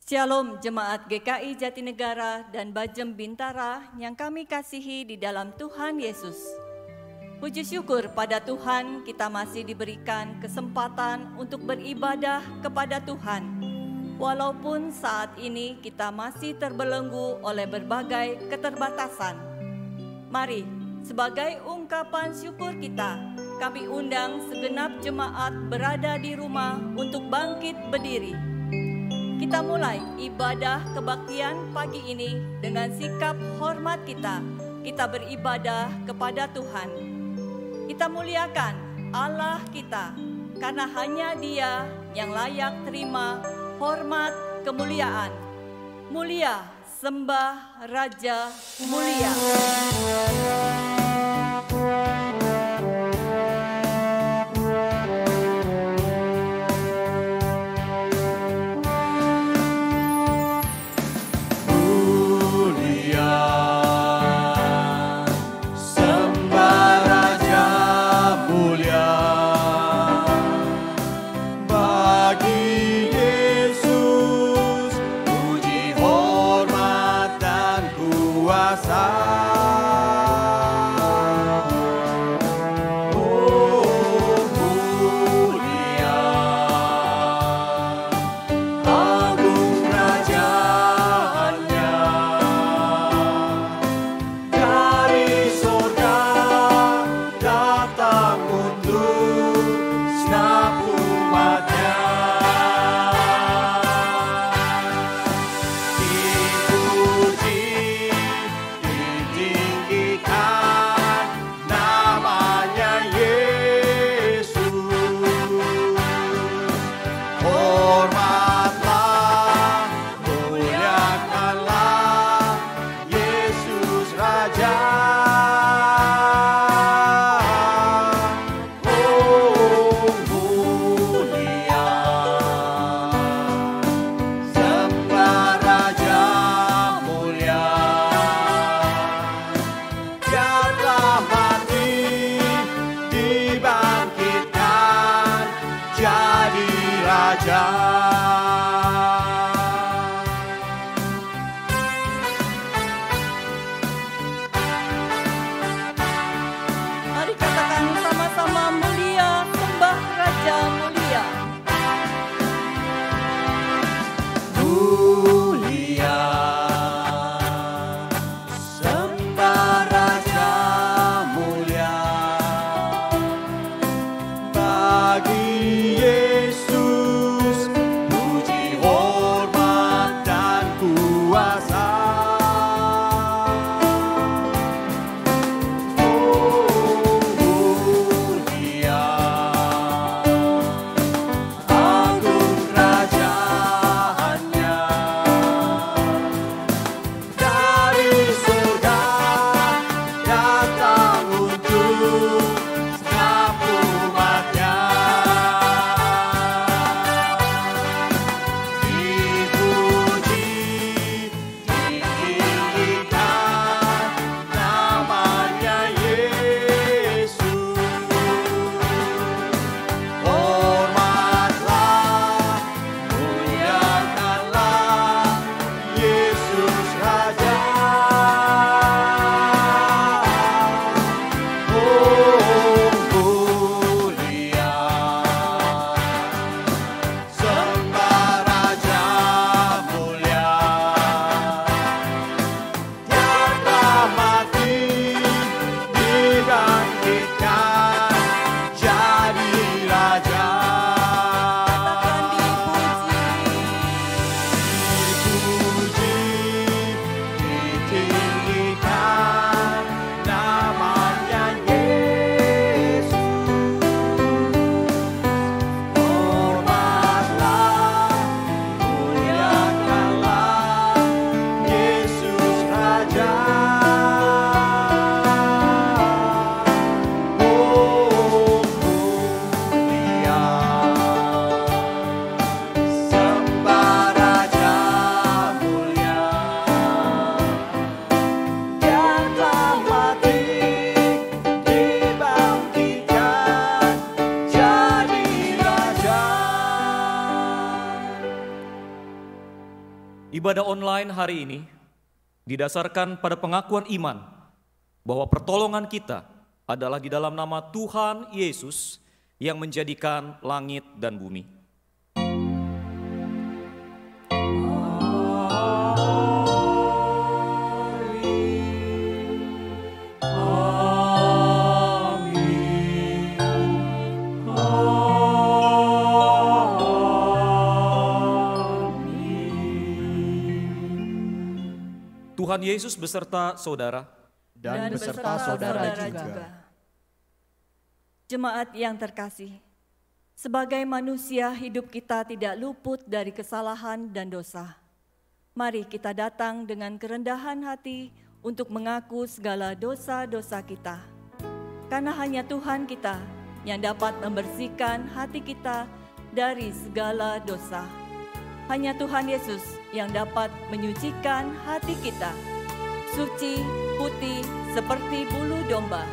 Shalom Jemaat GKI Jatinegara dan Bajem Bintara yang kami kasihi di dalam Tuhan Yesus. Puji syukur pada Tuhan kita masih diberikan kesempatan untuk beribadah kepada Tuhan. Walaupun saat ini kita masih terbelenggu oleh berbagai keterbatasan. Mari, sebagai ungkapan syukur kita, kami undang segenap jemaat berada di rumah untuk bangkit berdiri. Kita mulai ibadah kebaktian pagi ini dengan sikap hormat kita. Kita beribadah kepada Tuhan. Kita muliakan Allah kita, karena hanya Dia yang layak terima hormat kemuliaan. Mulia, sembah Raja mulia. Ibadah online hari ini didasarkan pada pengakuan iman bahwa pertolongan kita adalah di dalam nama Tuhan Yesus yang menjadikan langit dan bumi. Tuhan Yesus beserta saudara dan beserta saudara juga. Jemaat yang terkasih, sebagai manusia hidup kita tidak luput dari kesalahan dan dosa. Mari kita datang dengan kerendahan hati untuk mengaku segala dosa-dosa kita. Karena hanya Tuhan kita yang dapat membersihkan hati kita dari segala dosa. Hanya Tuhan Yesus yang dapat menyucikan hati kita, suci, putih, seperti bulu domba.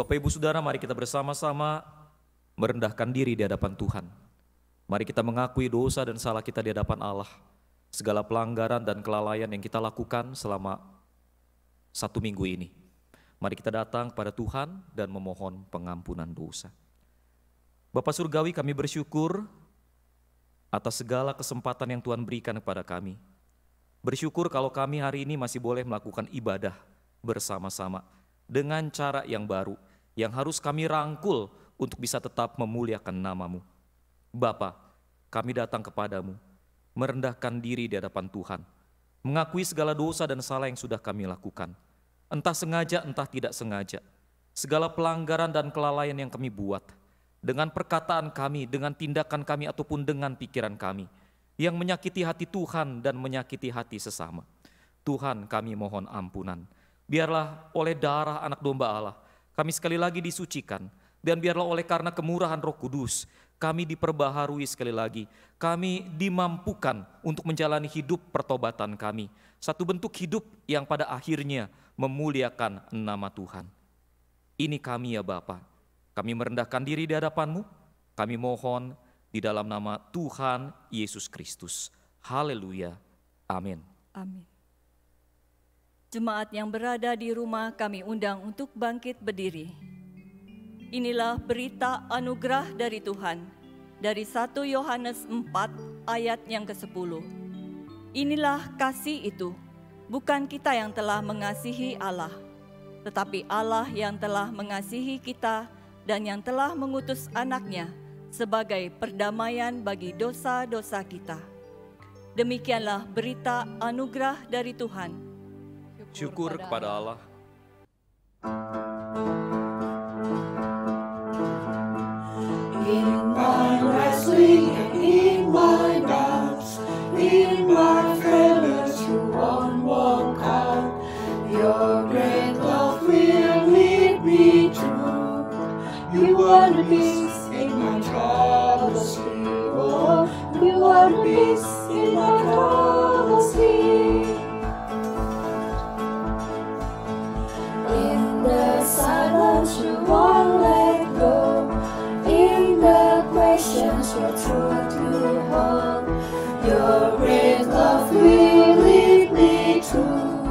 Bapak Ibu Saudara, mari kita bersama-sama merendahkan diri di hadapan Tuhan. Mari kita mengakui dosa dan salah kita di hadapan Allah. Segala pelanggaran dan kelalaian yang kita lakukan selama 1 minggu ini. Mari kita datang kepada Tuhan dan memohon pengampunan dosa. Bapa Surgawi, kami bersyukur atas segala kesempatan yang Tuhan berikan kepada kami. Bersyukur kalau kami hari ini masih boleh melakukan ibadah bersama-sama dengan cara yang baru, yang harus kami rangkul untuk bisa tetap memuliakan nama-Mu. Bapa, kami datang kepadamu, merendahkan diri di hadapan Tuhan, mengakui segala dosa dan salah yang sudah kami lakukan. Entah sengaja, entah tidak sengaja. Segala pelanggaran dan kelalaian yang kami buat, dengan perkataan kami, dengan tindakan kami, ataupun dengan pikiran kami, yang menyakiti hati Tuhan dan menyakiti hati sesama. Tuhan, kami mohon ampunan. Biarlah oleh darah anak domba Allah, kami sekali lagi disucikan, dan biarlah oleh karena kemurahan Roh Kudus, kami diperbaharui sekali lagi. Kami dimampukan untuk menjalani hidup pertobatan kami. Satu bentuk hidup yang pada akhirnya memuliakan nama Tuhan. Ini kami ya Bapa. Kami merendahkan diri di hadapan-Mu. Kami mohon di dalam nama Tuhan Yesus Kristus. Haleluya. Amin. Amin. Jemaat yang berada di rumah kami undang untuk bangkit berdiri. Inilah berita anugerah dari Tuhan, dari 1 Yohanes 4 ayat yang ke-10. Inilah kasih itu, bukan kita yang telah mengasihi Allah, tetapi Allah yang telah mengasihi kita dan yang telah mengutus anaknya sebagai perdamaian bagi dosa-dosa kita. Demikianlah berita anugerah dari Tuhan. Syukur kepada Allah. In my wrestling and in my doubts, in my failures you won't walk out. Your great love will lead me through. You are the peace in my troubles here. Oh, you are the peace in my troubles here. In the silence you won't let go. In the questions your truth you hold, your great love will lead me through.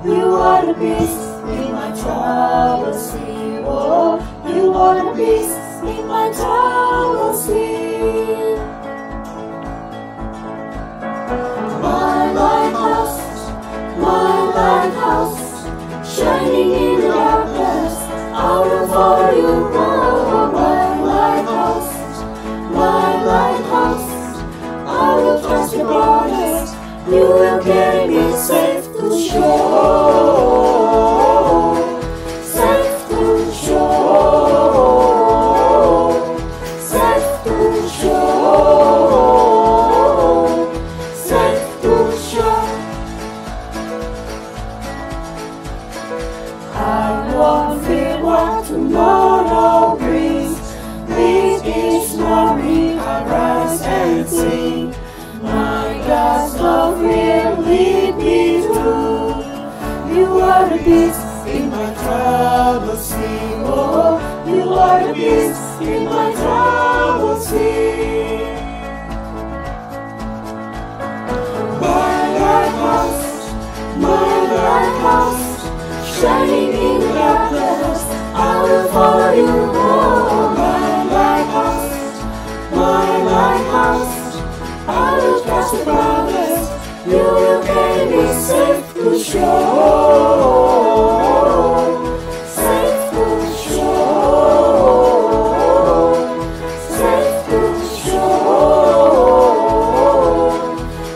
You are the peace in my troubles here. Oh, you are the peace in my troubles here. My lighthouse, shining in the darkness, I will follow you. My lighthouse, I will trust your promise. You will carry me safe to shore, safe to shore, safe to shore, safe to shore. I won't fear what tomorrow brings. With each morning I rise and sing. My God's love will lead me through. You are the peace in my troubles sea. Oh, you are the peace in my troubles sea. My lighthouse, shining in the darkness, I will follow you. Oh, my lighthouse, I will trust the promise. You will carry me safe to shore, safe to shore, safe to shore,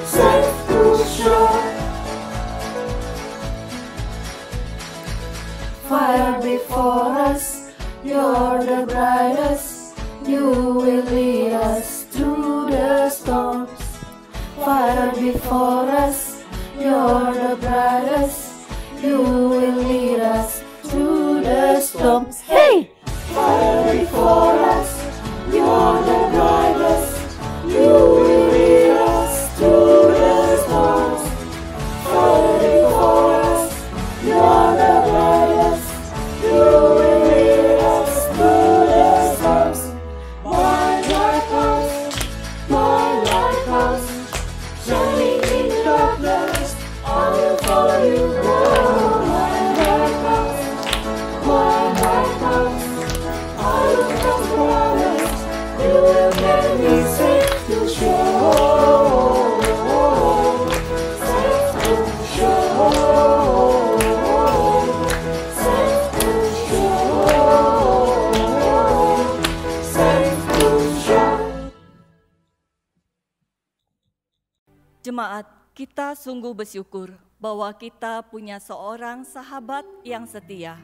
safe to shore. Fire before us, you're the brightest. You will lead us through the storms. Fire before us, you're the brightest. You will lead us through the storms. Hey! Fire before us, you're the brightest. You will lead us through the storms. Fire before us, you're the brightest. You will lead us. Jemaat, kita sungguh bersyukur bahwa kita punya seorang sahabat yang setia.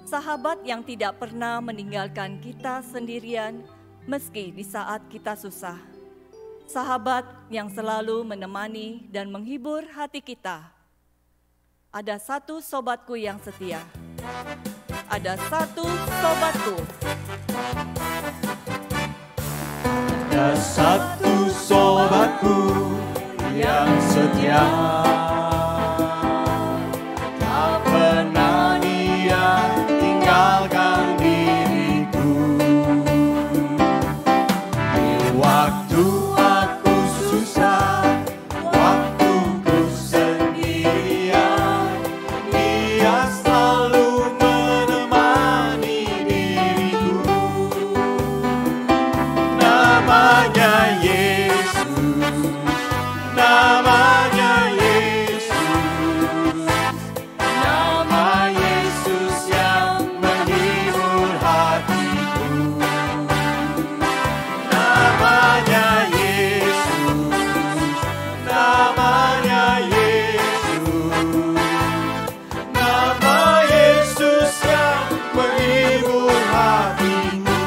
Sahabat yang tidak pernah meninggalkan kita sendirian meski di saat kita susah. Sahabat yang selalu menemani dan menghibur hati kita. Ada satu sobatku yang setia. Ada satu sobatku. Ada satu sobatku yang setia, tak pernah dia tinggalkan diriku. Di waktu aku susah, waktuku sendirian, dia selalu menemani diriku. Namanya Yesus, namanya Yesus, nama Yesus yang menghibur hatiku. Namanya Yesus, namanya Yesus, nama Yesus yang menghibur hatiku.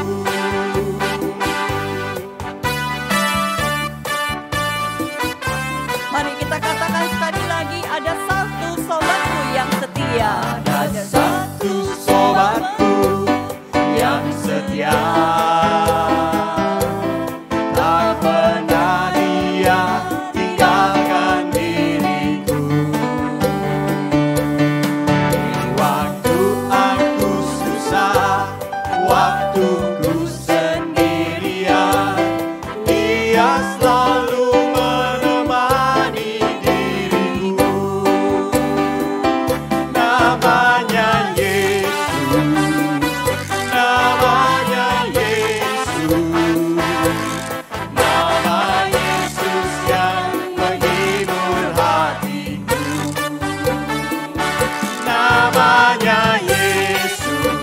Mari kita katakan sekali lagi, ada satu sobatku yang setia. Ada satu sobatku yang setia, tak pernah dia tinggalkan diriku. Di waktu aku susah, waktuku sendirian, dia selalu menemani diriku. Namanya Yesus, namanya Yesus, nama Yesus yang menghibur hatiku. Namanya Yesus,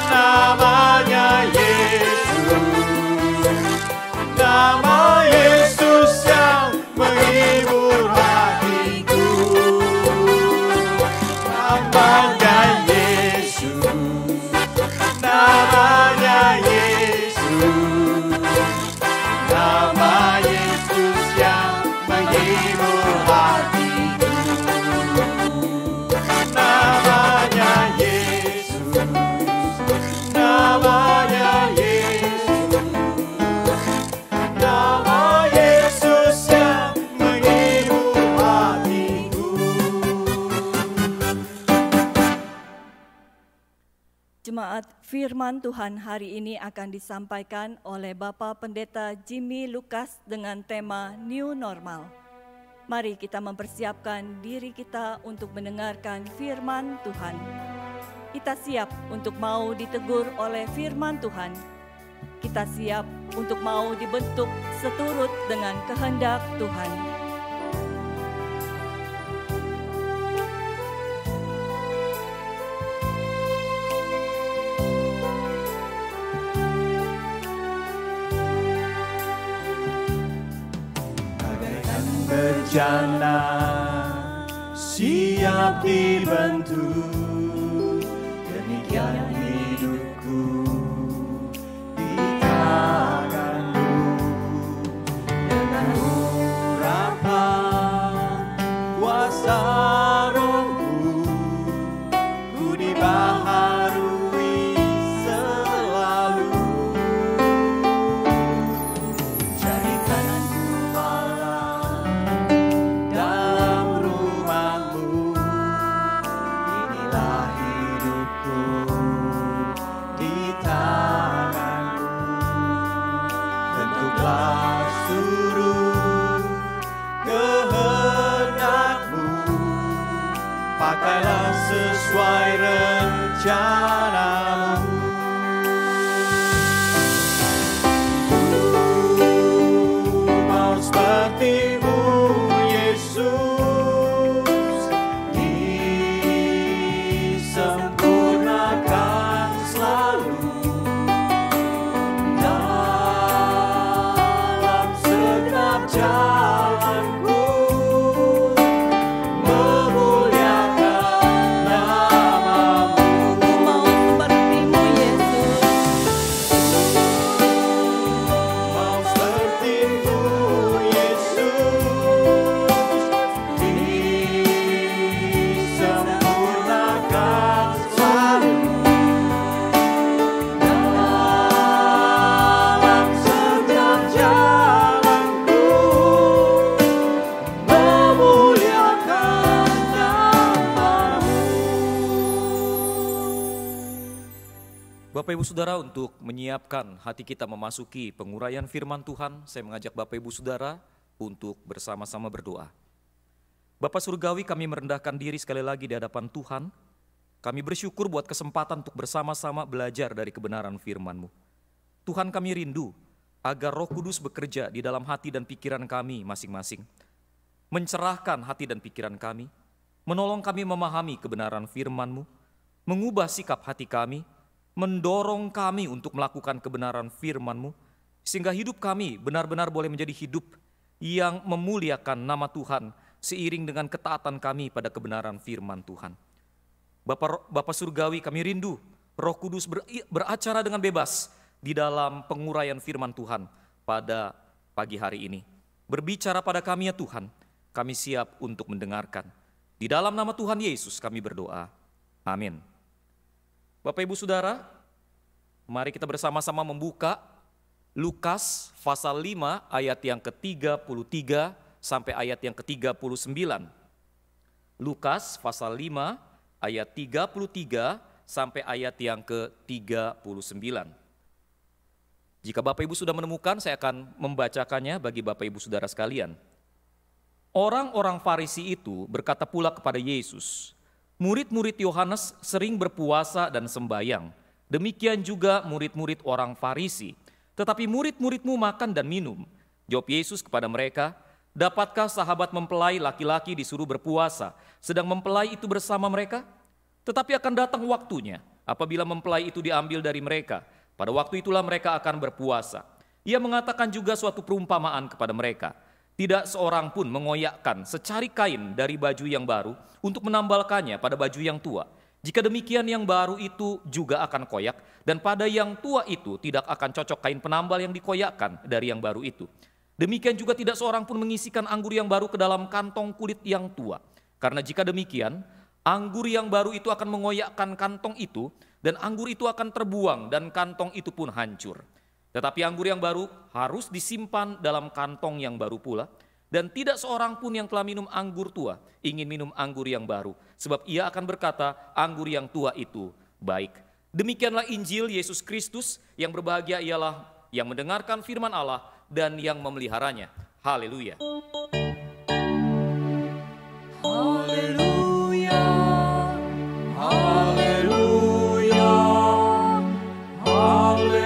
namanya Yesus, nama Yesus yang menghibur hatiku. Namanya Yesus, namanya Yesus, nama Yesus yang menghibur hatiku. Namanya Yesus, namanya Yesus, nama Yesus yang menghibur hatiku. Jemaat, firman Tuhan hari ini akan disampaikan oleh Bapak Pendeta Jimmy Lukas dengan tema New Normal. Mari kita mempersiapkan diri kita untuk mendengarkan firman Tuhan. Kita siap untuk mau ditegur oleh firman Tuhan. Kita siap untuk mau dibentuk seturut dengan kehendak Tuhan. Bagaikan berjalan, siap dibentuk, demikian hidupku di tanganmu. Dengan urapan kuasa Rohmu, ku dibaharui selalu. Jadikanku Allah dalam rumah-Mu, inilah hidupku di tangan-Mu. Bentuklah seluruh kehendak-Mu, pakailah sesuai rencana-Mu. Mau seperti-Mu, Yesus, disempurnakan selalu dalam segenap jalanku. Bapak Ibu Saudara, untuk menyiapkan hati kita memasuki penguraian firman Tuhan, saya mengajak Bapak Ibu Saudara untuk bersama-sama berdoa. Bapa Surgawi, kami merendahkan diri sekali lagi di hadapan Tuhan. Kami bersyukur buat kesempatan untuk bersama-sama belajar dari kebenaran firman-Mu. Tuhan, kami rindu agar Roh Kudus bekerja di dalam hati dan pikiran kami masing-masing. Mencerahkan hati dan pikiran kami, menolong kami memahami kebenaran firman-Mu, mengubah sikap hati kami, mendorong kami untuk melakukan kebenaran firman-Mu, sehingga hidup kami benar-benar boleh menjadi hidup yang memuliakan nama Tuhan seiring dengan ketaatan kami pada kebenaran firman Tuhan. Bapa Surgawi, kami rindu Roh Kudus beracara dengan bebas di dalam penguraian firman Tuhan pada pagi hari ini. Berbicara pada kami ya Tuhan, kami siap untuk mendengarkan. Di dalam nama Tuhan Yesus kami berdoa. Amin. Bapak Ibu Saudara, mari kita bersama-sama membuka Lukas pasal 5 ayat yang ke-33 sampai ayat yang ke-39. Lukas pasal 5 ayat 33 sampai ayat yang ke-39. Jika Bapak Ibu sudah menemukan, saya akan membacakannya bagi Bapak Ibu Saudara sekalian. Orang-orang Farisi itu berkata pula kepada Yesus, murid-murid Yohanes sering berpuasa dan sembahyang. Demikian juga murid-murid orang Farisi. Tetapi murid-muridmu makan dan minum. Jawab Yesus kepada mereka, dapatkah sahabat mempelai laki-laki disuruh berpuasa, sedang mempelai itu bersama mereka? Tetapi akan datang waktunya, apabila mempelai itu diambil dari mereka. Pada waktu itulah mereka akan berpuasa. Ia mengatakan juga suatu perumpamaan kepada mereka. Tidak seorang pun mengoyakkan secari kain dari baju yang baru untuk menambalkannya pada baju yang tua. Jika demikian, yang baru itu juga akan koyak, dan pada yang tua itu tidak akan cocok kain penambal yang dikoyakkan dari yang baru itu. Demikian juga tidak seorang pun mengisikan anggur yang baru ke dalam kantong kulit yang tua. Karena jika demikian, anggur yang baru itu akan mengoyakkan kantong itu, dan anggur itu akan terbuang, dan kantong itu pun hancur. Tetapi anggur yang baru harus disimpan dalam kantong yang baru pula, dan tidak seorang pun yang telah minum anggur tua ingin minum anggur yang baru, sebab ia akan berkata, anggur yang tua itu baik. Demikianlah Injil Yesus Kristus, yang berbahagia ialah yang mendengarkan firman Allah dan yang memeliharanya. Haleluya. Haleluya, haleluya, haleluya.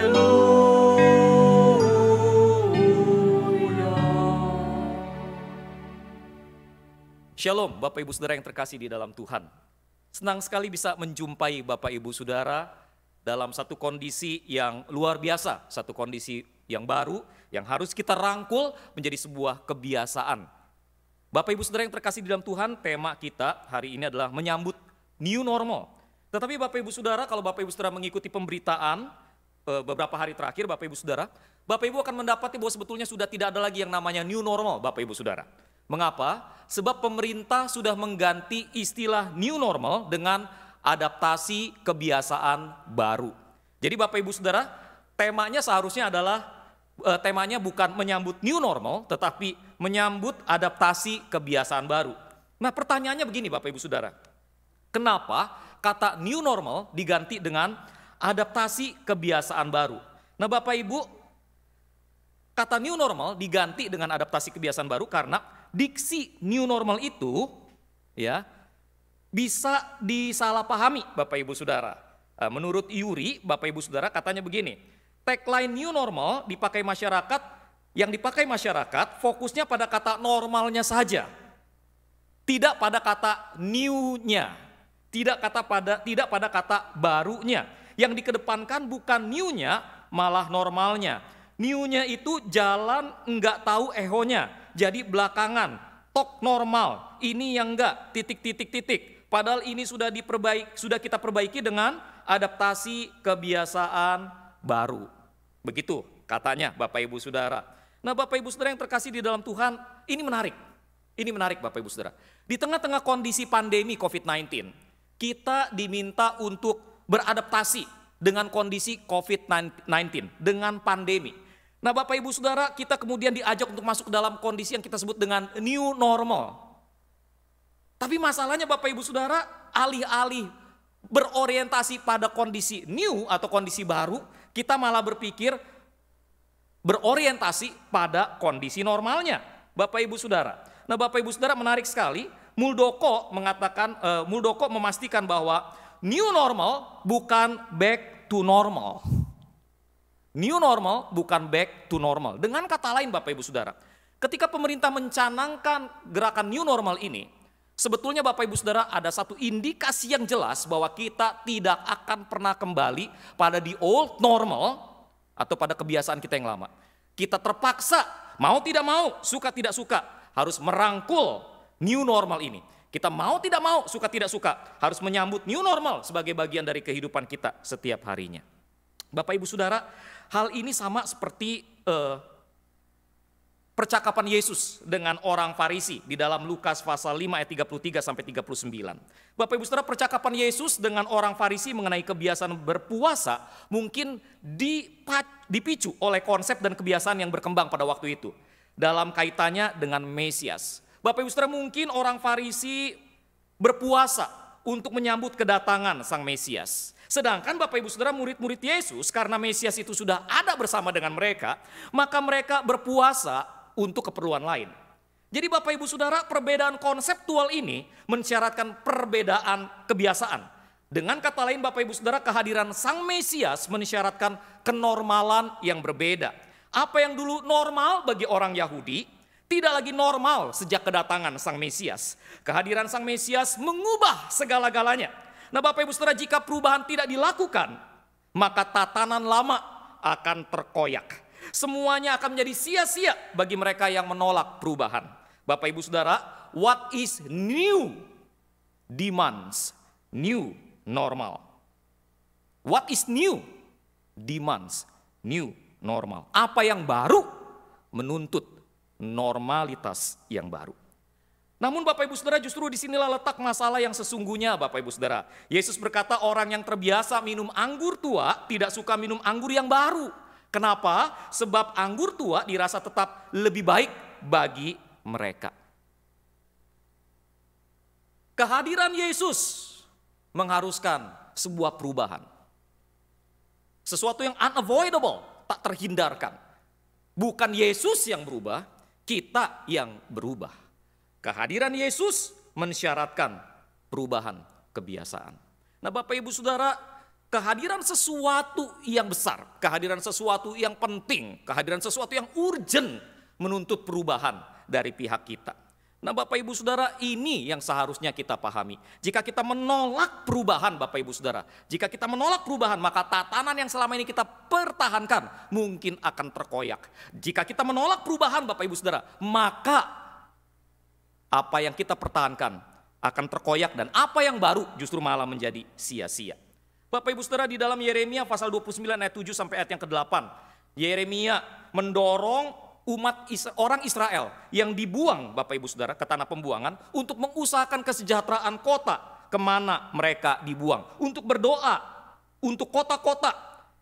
Shalom Bapak Ibu Saudara yang terkasih di dalam Tuhan. Senang sekali bisa menjumpai Bapak Ibu Saudara dalam satu kondisi yang luar biasa, satu kondisi yang baru yang harus kita rangkul menjadi sebuah kebiasaan. Bapak Ibu Saudara yang terkasih di dalam Tuhan, tema kita hari ini adalah menyambut new normal. Tetapi Bapak Ibu Saudara, kalau Bapak Ibu Saudara mengikuti pemberitaan beberapa hari terakhir, Bapak Ibu Saudara, Bapak Ibu akan mendapati bahwa sebetulnya sudah tidak ada lagi yang namanya new normal, Bapak Ibu Saudara. Mengapa? Sebab pemerintah sudah mengganti istilah new normal dengan adaptasi kebiasaan baru. Jadi Bapak Ibu Saudara, temanya seharusnya adalah temanya bukan menyambut new normal, tetapi menyambut adaptasi kebiasaan baru. Nah, pertanyaannya begini Bapak Ibu Saudara. Kenapa kata new normal diganti dengan adaptasi kebiasaan baru? Nah, Bapak Ibu, kata new normal diganti dengan adaptasi kebiasaan baru karena diksi new normal itu ya bisa disalahpahami Bapak Ibu Saudara. Menurut Yuri, Bapak Ibu Saudara, katanya begini, tagline new normal dipakai masyarakat, yang dipakai masyarakat fokusnya pada kata normalnya saja. Tidak pada kata new-nya, tidak pada kata barunya. Yang dikedepankan bukan new-nya, malah normalnya. New-nya itu jalan enggak tahu ehonya, jadi belakangan, tok normal, ini yang enggak, titik. Padahal ini sudah kita perbaiki dengan adaptasi kebiasaan baru. Begitu katanya Bapak Ibu Saudara. Nah, Bapak Ibu Saudara yang terkasih di dalam Tuhan, ini menarik. Ini menarik Bapak Ibu Saudara. Di tengah-tengah kondisi pandemi COVID-19, kita diminta untuk beradaptasi dengan kondisi COVID-19, dengan pandemi. Nah, Bapak Ibu Saudara, kita kemudian diajak untuk masuk ke dalam kondisi yang kita sebut dengan new normal. Tapi masalahnya Bapak Ibu Saudara, alih-alih berorientasi pada kondisi new atau kondisi baru, kita malah berpikir berorientasi pada kondisi normalnya. Bapak Ibu Saudara. Nah, Bapak Ibu Saudara, menarik sekali, Muldoko memastikan bahwa new normal bukan back to normal. New normal bukan back to normal. Dengan kata lain Bapak Ibu Saudara, ketika pemerintah mencanangkan gerakan new normal ini, sebetulnya Bapak Ibu Saudara ada satu indikasi yang jelas bahwa kita tidak akan pernah kembali pada the old normal atau pada kebiasaan kita yang lama. Kita terpaksa, mau tidak mau, suka tidak suka, harus merangkul new normal ini. Kita mau tidak mau, suka tidak suka, harus menyambut new normal sebagai bagian dari kehidupan kita setiap harinya. Bapak Ibu Saudara, hal ini sama seperti percakapan Yesus dengan orang Farisi di dalam Lukas pasal 5 ayat 33 sampai 39. Bapak Ibu Saudara, percakapan Yesus dengan orang Farisi mengenai kebiasaan berpuasa mungkin dipicu oleh konsep dan kebiasaan yang berkembang pada waktu itu dalam kaitannya dengan Mesias. Bapak Ibu Saudara, mungkin orang Farisi berpuasa untuk menyambut kedatangan Sang Mesias. Sedangkan Bapak Ibu Saudara, murid-murid Yesus, karena Mesias itu sudah ada bersama dengan mereka, maka mereka berpuasa untuk keperluan lain. Jadi Bapak Ibu Saudara, perbedaan konseptual ini mensyaratkan perbedaan kebiasaan. Dengan kata lain Bapak Ibu Saudara, kehadiran Sang Mesias mensyaratkan kenormalan yang berbeda. Apa yang dulu normal bagi orang Yahudi, tidak lagi normal sejak kedatangan Sang Mesias. Kehadiran Sang Mesias mengubah segala-galanya. Nah Bapak Ibu Saudara, jika perubahan tidak dilakukan, maka tatanan lama akan terkoyak. Semuanya akan menjadi sia-sia bagi mereka yang menolak perubahan. Bapak Ibu Saudara, what is new demands new normal. What is new demands new normal. Apa yang baru menuntut normalitas yang baru. Namun Bapak Ibu Saudara, justru disinilah letak masalah yang sesungguhnya Bapak Ibu Saudara. Yesus berkata orang yang terbiasa minum anggur tua tidak suka minum anggur yang baru. Kenapa? Sebab anggur tua dirasa tetap lebih baik bagi mereka. Kehadiran Yesus mengharuskan sebuah perubahan. Sesuatu yang unavoidable, tak terhindarkan. Bukan Yesus yang berubah, kita yang berubah. Kehadiran Yesus mensyaratkan perubahan kebiasaan. Nah Bapak Ibu Saudara, kehadiran sesuatu yang besar, kehadiran sesuatu yang penting, kehadiran sesuatu yang urgent menuntut perubahan dari pihak kita. Nah Bapak Ibu Saudara, ini yang seharusnya kita pahami. Jika kita menolak perubahan Bapak Ibu Saudara, jika kita menolak perubahan, maka tatanan yang selama ini kita pertahankan mungkin akan terkoyak. Jika kita menolak perubahan Bapak Ibu Saudara, maka apa yang kita pertahankan akan terkoyak dan apa yang baru justru malah menjadi sia-sia. Bapak Ibu Saudara, di dalam Yeremia pasal 29 ayat 7 sampai ayat yang ke-8, Yeremia mendorong orang Israel yang dibuang Bapak Ibu Saudara ke tanah pembuangan untuk mengusahakan kesejahteraan kota kemana mereka dibuang. Untuk berdoa untuk kota-kota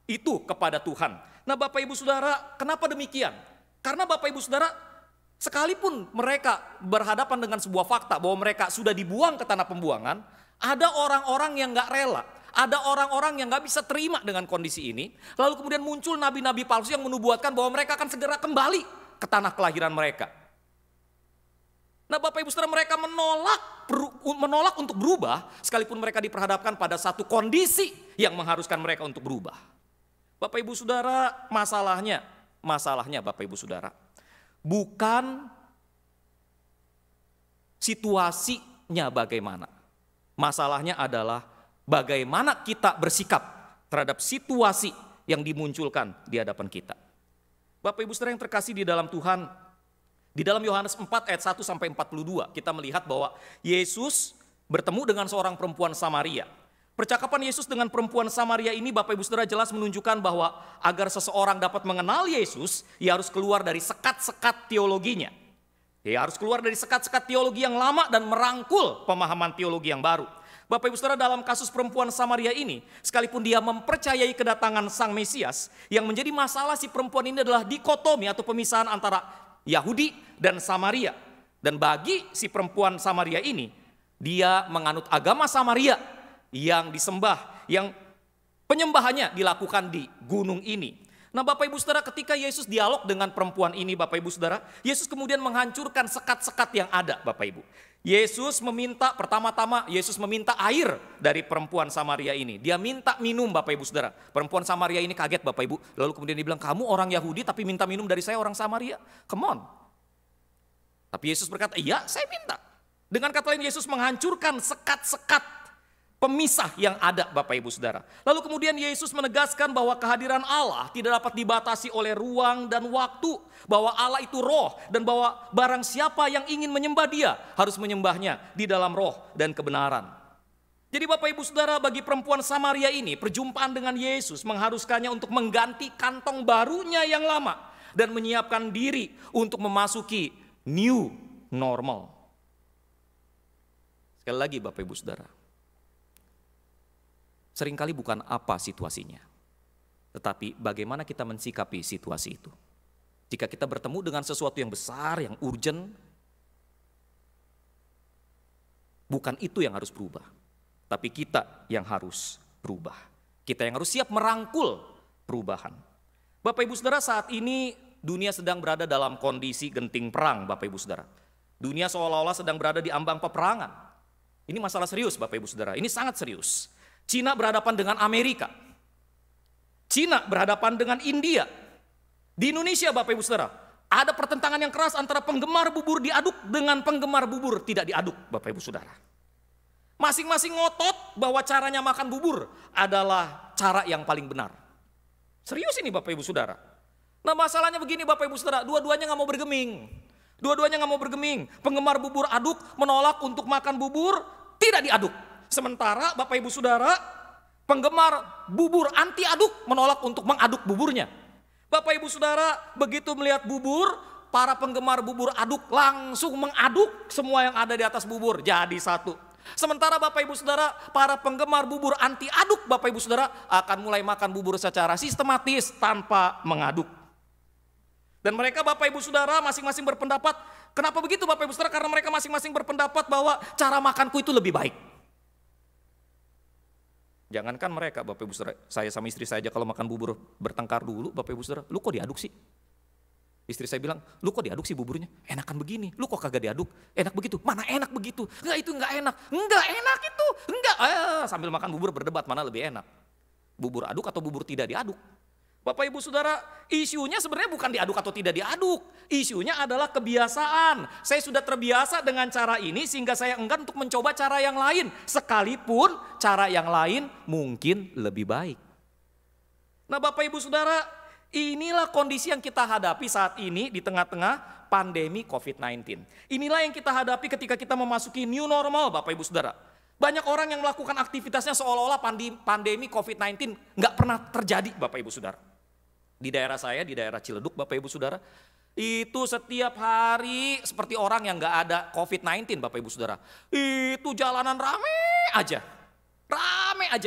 itu kepada Tuhan. Nah Bapak Ibu Saudara, kenapa demikian? Karena Bapak Ibu Saudara, sekalipun mereka berhadapan dengan sebuah fakta bahwa mereka sudah dibuang ke tanah pembuangan, ada orang-orang yang gak rela. Ada orang-orang yang gak bisa terima dengan kondisi ini. Lalu kemudian muncul nabi-nabi palsu yang menubuatkan bahwa mereka akan segera kembali ke tanah kelahiran mereka. Nah Bapak Ibu Saudara, mereka menolak untuk berubah sekalipun mereka diperhadapkan pada satu kondisi yang mengharuskan mereka untuk berubah. Bapak Ibu Saudara, masalahnya Bapak Ibu Saudara, bukan situasinya bagaimana. Masalahnya adalah bagaimana kita bersikap terhadap situasi yang dimunculkan di hadapan kita. Bapak Ibu Saudara yang terkasih di dalam Tuhan, di dalam Yohanes 4 ayat 1 sampai 42 kita melihat bahwa Yesus bertemu dengan seorang perempuan Samaria. Percakapan Yesus dengan perempuan Samaria ini Bapak Ibu Saudara jelas menunjukkan bahwa agar seseorang dapat mengenal Yesus, ia harus keluar dari sekat-sekat teologinya. Ia harus keluar dari sekat-sekat teologi yang lama dan merangkul pemahaman teologi yang baru. Bapak Ibu Saudara, dalam kasus perempuan Samaria ini, sekalipun dia mempercayai kedatangan Sang Mesias, yang menjadi masalah si perempuan ini adalah dikotomi atau pemisahan antara Yahudi dan Samaria. Dan bagi si perempuan Samaria ini, dia menganut agama Samaria yang disembah, yang penyembahannya dilakukan di gunung ini. Nah Bapak Ibu Saudara, ketika Yesus dialog dengan perempuan ini Bapak Ibu Saudara, Yesus kemudian menghancurkan sekat-sekat yang ada Bapak Ibu. Yesus meminta, pertama-tama Yesus meminta air dari perempuan Samaria ini. Dia minta minum Bapak Ibu Saudara. Perempuan Samaria ini kaget Bapak Ibu. Lalu kemudian dia bilang, kamu orang Yahudi tapi minta minum dari saya orang Samaria? Come on. Tapi Yesus berkata, iya saya minta. Dengan kata lain Yesus menghancurkan sekat-sekat pemisah yang ada Bapak Ibu Saudara. Lalu kemudian Yesus menegaskan bahwa kehadiran Allah tidak dapat dibatasi oleh ruang dan waktu. Bahwa Allah itu roh dan bahwa barang siapa yang ingin menyembah dia harus menyembahnya di dalam roh dan kebenaran. Jadi Bapak Ibu Saudara, bagi perempuan Samaria ini perjumpaan dengan Yesus mengharuskannya untuk mengganti kantong barunya yang lama. Dan menyiapkan diri untuk memasuki new normal. Sekali lagi Bapak Ibu Saudara, seringkali bukan apa situasinya, tetapi bagaimana kita mensikapi situasi itu. Jika kita bertemu dengan sesuatu yang besar, yang urgent, bukan itu yang harus berubah, tapi kita yang harus berubah. Kita yang harus siap merangkul perubahan. Bapak Ibu Saudara, saat ini dunia sedang berada dalam kondisi genting perang Bapak Ibu Saudara. Dunia seolah-olah sedang berada di ambang peperangan. Ini masalah serius Bapak Ibu Saudara, ini sangat serius. Cina berhadapan dengan Amerika. Cina berhadapan dengan India. Di Indonesia Bapak Ibu Saudara, ada pertentangan yang keras antara penggemar bubur diaduk dengan penggemar bubur tidak diaduk Bapak Ibu Saudara. Masing-masing ngotot bahwa caranya makan bubur adalah cara yang paling benar. Serius ini Bapak Ibu Saudara. Nah masalahnya begini Bapak Ibu Saudara, dua-duanya gak mau bergeming. Dua-duanya gak mau bergeming. Penggemar bubur aduk menolak untuk makan bubur tidak diaduk. Sementara Bapak Ibu Saudara, penggemar bubur anti aduk menolak untuk mengaduk buburnya. Bapak Ibu Saudara, begitu melihat bubur, para penggemar bubur aduk langsung mengaduk semua yang ada di atas bubur jadi satu. Sementara Bapak Ibu Saudara, para penggemar bubur anti aduk Bapak Ibu Saudara akan mulai makan bubur secara sistematis tanpa mengaduk. Dan mereka Bapak Ibu Saudara masing-masing berpendapat, kenapa begitu Bapak Ibu Saudara? Karena mereka masing-masing berpendapat bahwa cara makanku itu lebih baik. Jangankan mereka Bapak Ibu Saudara, saya sama istri saya aja kalau makan bubur bertengkar dulu Bapak Ibu Saudara, lu kok diaduk sih? Istri saya bilang, lu kok diaduk sih buburnya? Enakan begini, lu kok kagak diaduk? Enak begitu, mana enak begitu? Enggak itu enggak enak, enggak enak itu, enggak. Sambil makan bubur berdebat mana lebih enak. Bubur aduk atau bubur tidak diaduk? Bapak Ibu Saudara, isunya sebenarnya bukan diaduk atau tidak diaduk. Isunya adalah kebiasaan. Saya sudah terbiasa dengan cara ini sehingga saya enggan untuk mencoba cara yang lain. Sekalipun cara yang lain mungkin lebih baik. Nah Bapak Ibu Saudara, inilah kondisi yang kita hadapi saat ini di tengah-tengah pandemi COVID-19. Inilah yang kita hadapi ketika kita memasuki new normal Bapak Ibu Saudara. Banyak orang yang melakukan aktivitasnya seolah-olah pandemi COVID-19 nggak pernah terjadi Bapak Ibu Saudara. Di daerah saya, di daerah Ciledug Bapak Ibu Saudara, itu setiap hari seperti orang yang nggak ada COVID-19 Bapak Ibu Saudara. Itu jalanan rame aja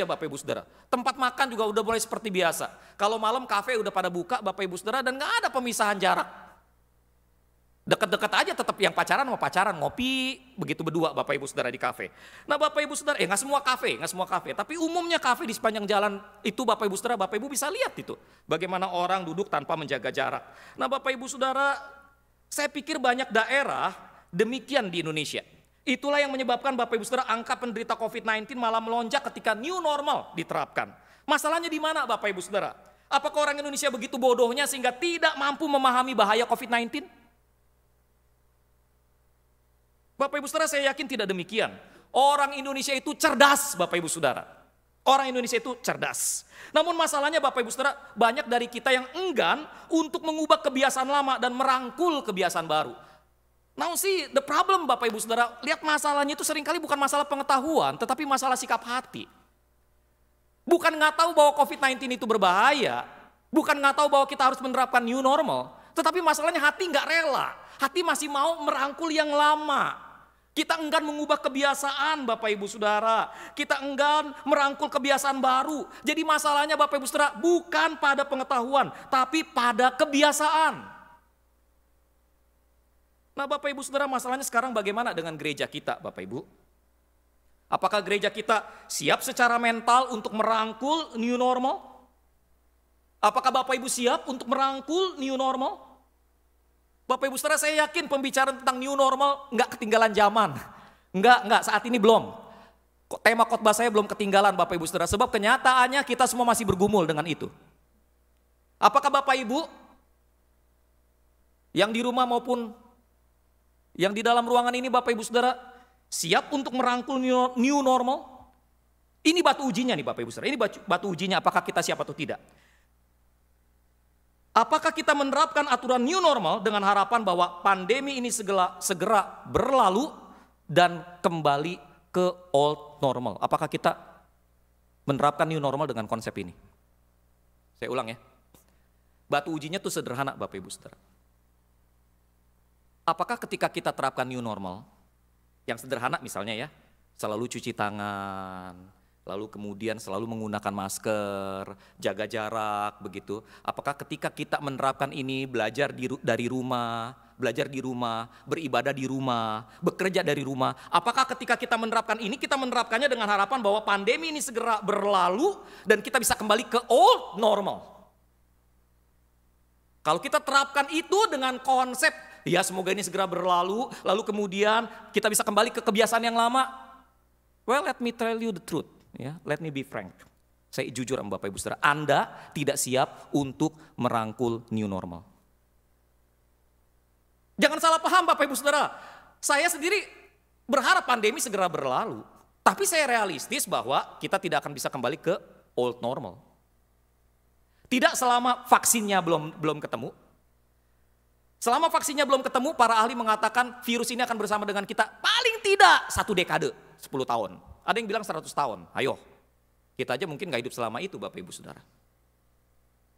Bapak Ibu Saudara. Tempat makan juga udah mulai seperti biasa. Kalau malam kafe udah pada buka Bapak Ibu Saudara dan nggak ada pemisahan jarak. Dekat-dekat aja tetap yang pacaran sama pacaran, ngopi begitu berdua Bapak Ibu Saudara di kafe. Nah Bapak Ibu Saudara, nggak semua kafe, tapi umumnya kafe di sepanjang jalan itu Bapak Ibu Saudara, Bapak Ibu bisa lihat itu. Bagaimana orang duduk tanpa menjaga jarak. Nah Bapak Ibu Saudara, saya pikir banyak daerah demikian di Indonesia. Itulah yang menyebabkan Bapak Ibu Saudara angka penderita COVID-19 malah melonjak ketika new normal diterapkan. Masalahnya di mana Bapak Ibu Saudara? Apakah orang Indonesia begitu bodohnya sehingga tidak mampu memahami bahaya COVID-19? Bapak Ibu Saudara, saya yakin tidak demikian. Orang Indonesia itu cerdas Bapak Ibu Saudara. Orang Indonesia itu cerdas. Namun masalahnya Bapak Ibu Saudara, banyak dari kita yang enggan untuk mengubah kebiasaan lama dan merangkul kebiasaan baru. Now see the problem Bapak Ibu Saudara, lihat masalahnya itu seringkali bukan masalah pengetahuan, tetapi masalah sikap hati. Bukan nggak tahu bahwa COVID-19 itu berbahaya, bukan nggak tahu bahwa kita harus menerapkan new normal, tetapi masalahnya hati nggak rela. Hati masih mau merangkul yang lama. Kita enggan mengubah kebiasaan Bapak Ibu Saudara. Kita enggan merangkul kebiasaan baru. Jadi masalahnya Bapak Ibu Saudara bukan pada pengetahuan, tapi pada kebiasaan. Nah Bapak Ibu Saudara, masalahnya sekarang bagaimana dengan gereja kita Bapak Ibu? Apakah gereja kita siap secara mental untuk merangkul new normal? Apakah Bapak Ibu siap untuk merangkul new normal? Bapak Ibu saudara, saya yakin pembicaraan tentang new normal nggak ketinggalan zaman. Enggak, saat ini belum. Tema khotbah saya belum ketinggalan Bapak Ibu saudara, sebab kenyataannya kita semua masih bergumul dengan itu. Apakah Bapak Ibu yang di rumah maupun yang di dalam ruangan ini Bapak Ibu saudara siap untuk merangkul new normal? Ini batu ujinya nih Bapak Ibu saudara, ini batu ujinya apakah kita siap atau tidak. Apakah kita menerapkan aturan new normal dengan harapan bahwa pandemi ini segera berlalu dan kembali ke old normal? Apakah kita menerapkan new normal dengan konsep ini? Saya ulang ya. Batu ujinya tuh sederhana Bapak Ibu saudara. Apakah ketika kita terapkan new normal, yang sederhana misalnya ya, selalu cuci tangan, lalu kemudian selalu menggunakan masker, jaga jarak begitu. Apakah ketika kita menerapkan ini, belajar dari rumah, belajar di rumah, beribadah di rumah, bekerja dari rumah, apakah ketika kita menerapkan ini, kita menerapkannya dengan harapan bahwa pandemi ini segera berlalu dan kita bisa kembali ke old normal? Kalau kita terapkan itu dengan konsep, ya semoga ini segera berlalu, lalu kemudian kita bisa kembali ke kebiasaan yang lama. Well, let me tell you the truth. Ya, let me be frank. Saya jujur sama Bapak Ibu saudara, Anda tidak siap untuk merangkul new normal. Jangan salah paham Bapak Ibu saudara. Saya sendiri berharap pandemi segera berlalu. Tapi saya realistis bahwa kita tidak akan bisa kembali ke old normal. Tidak selama vaksinnya belum ketemu. Selama vaksinnya belum ketemu, para ahli mengatakan virus ini akan bersama dengan kita paling tidak 1 dekade, 10 tahun. Ada yang bilang 100 tahun, ayo. Kita aja mungkin gak hidup selama itu Bapak Ibu saudara.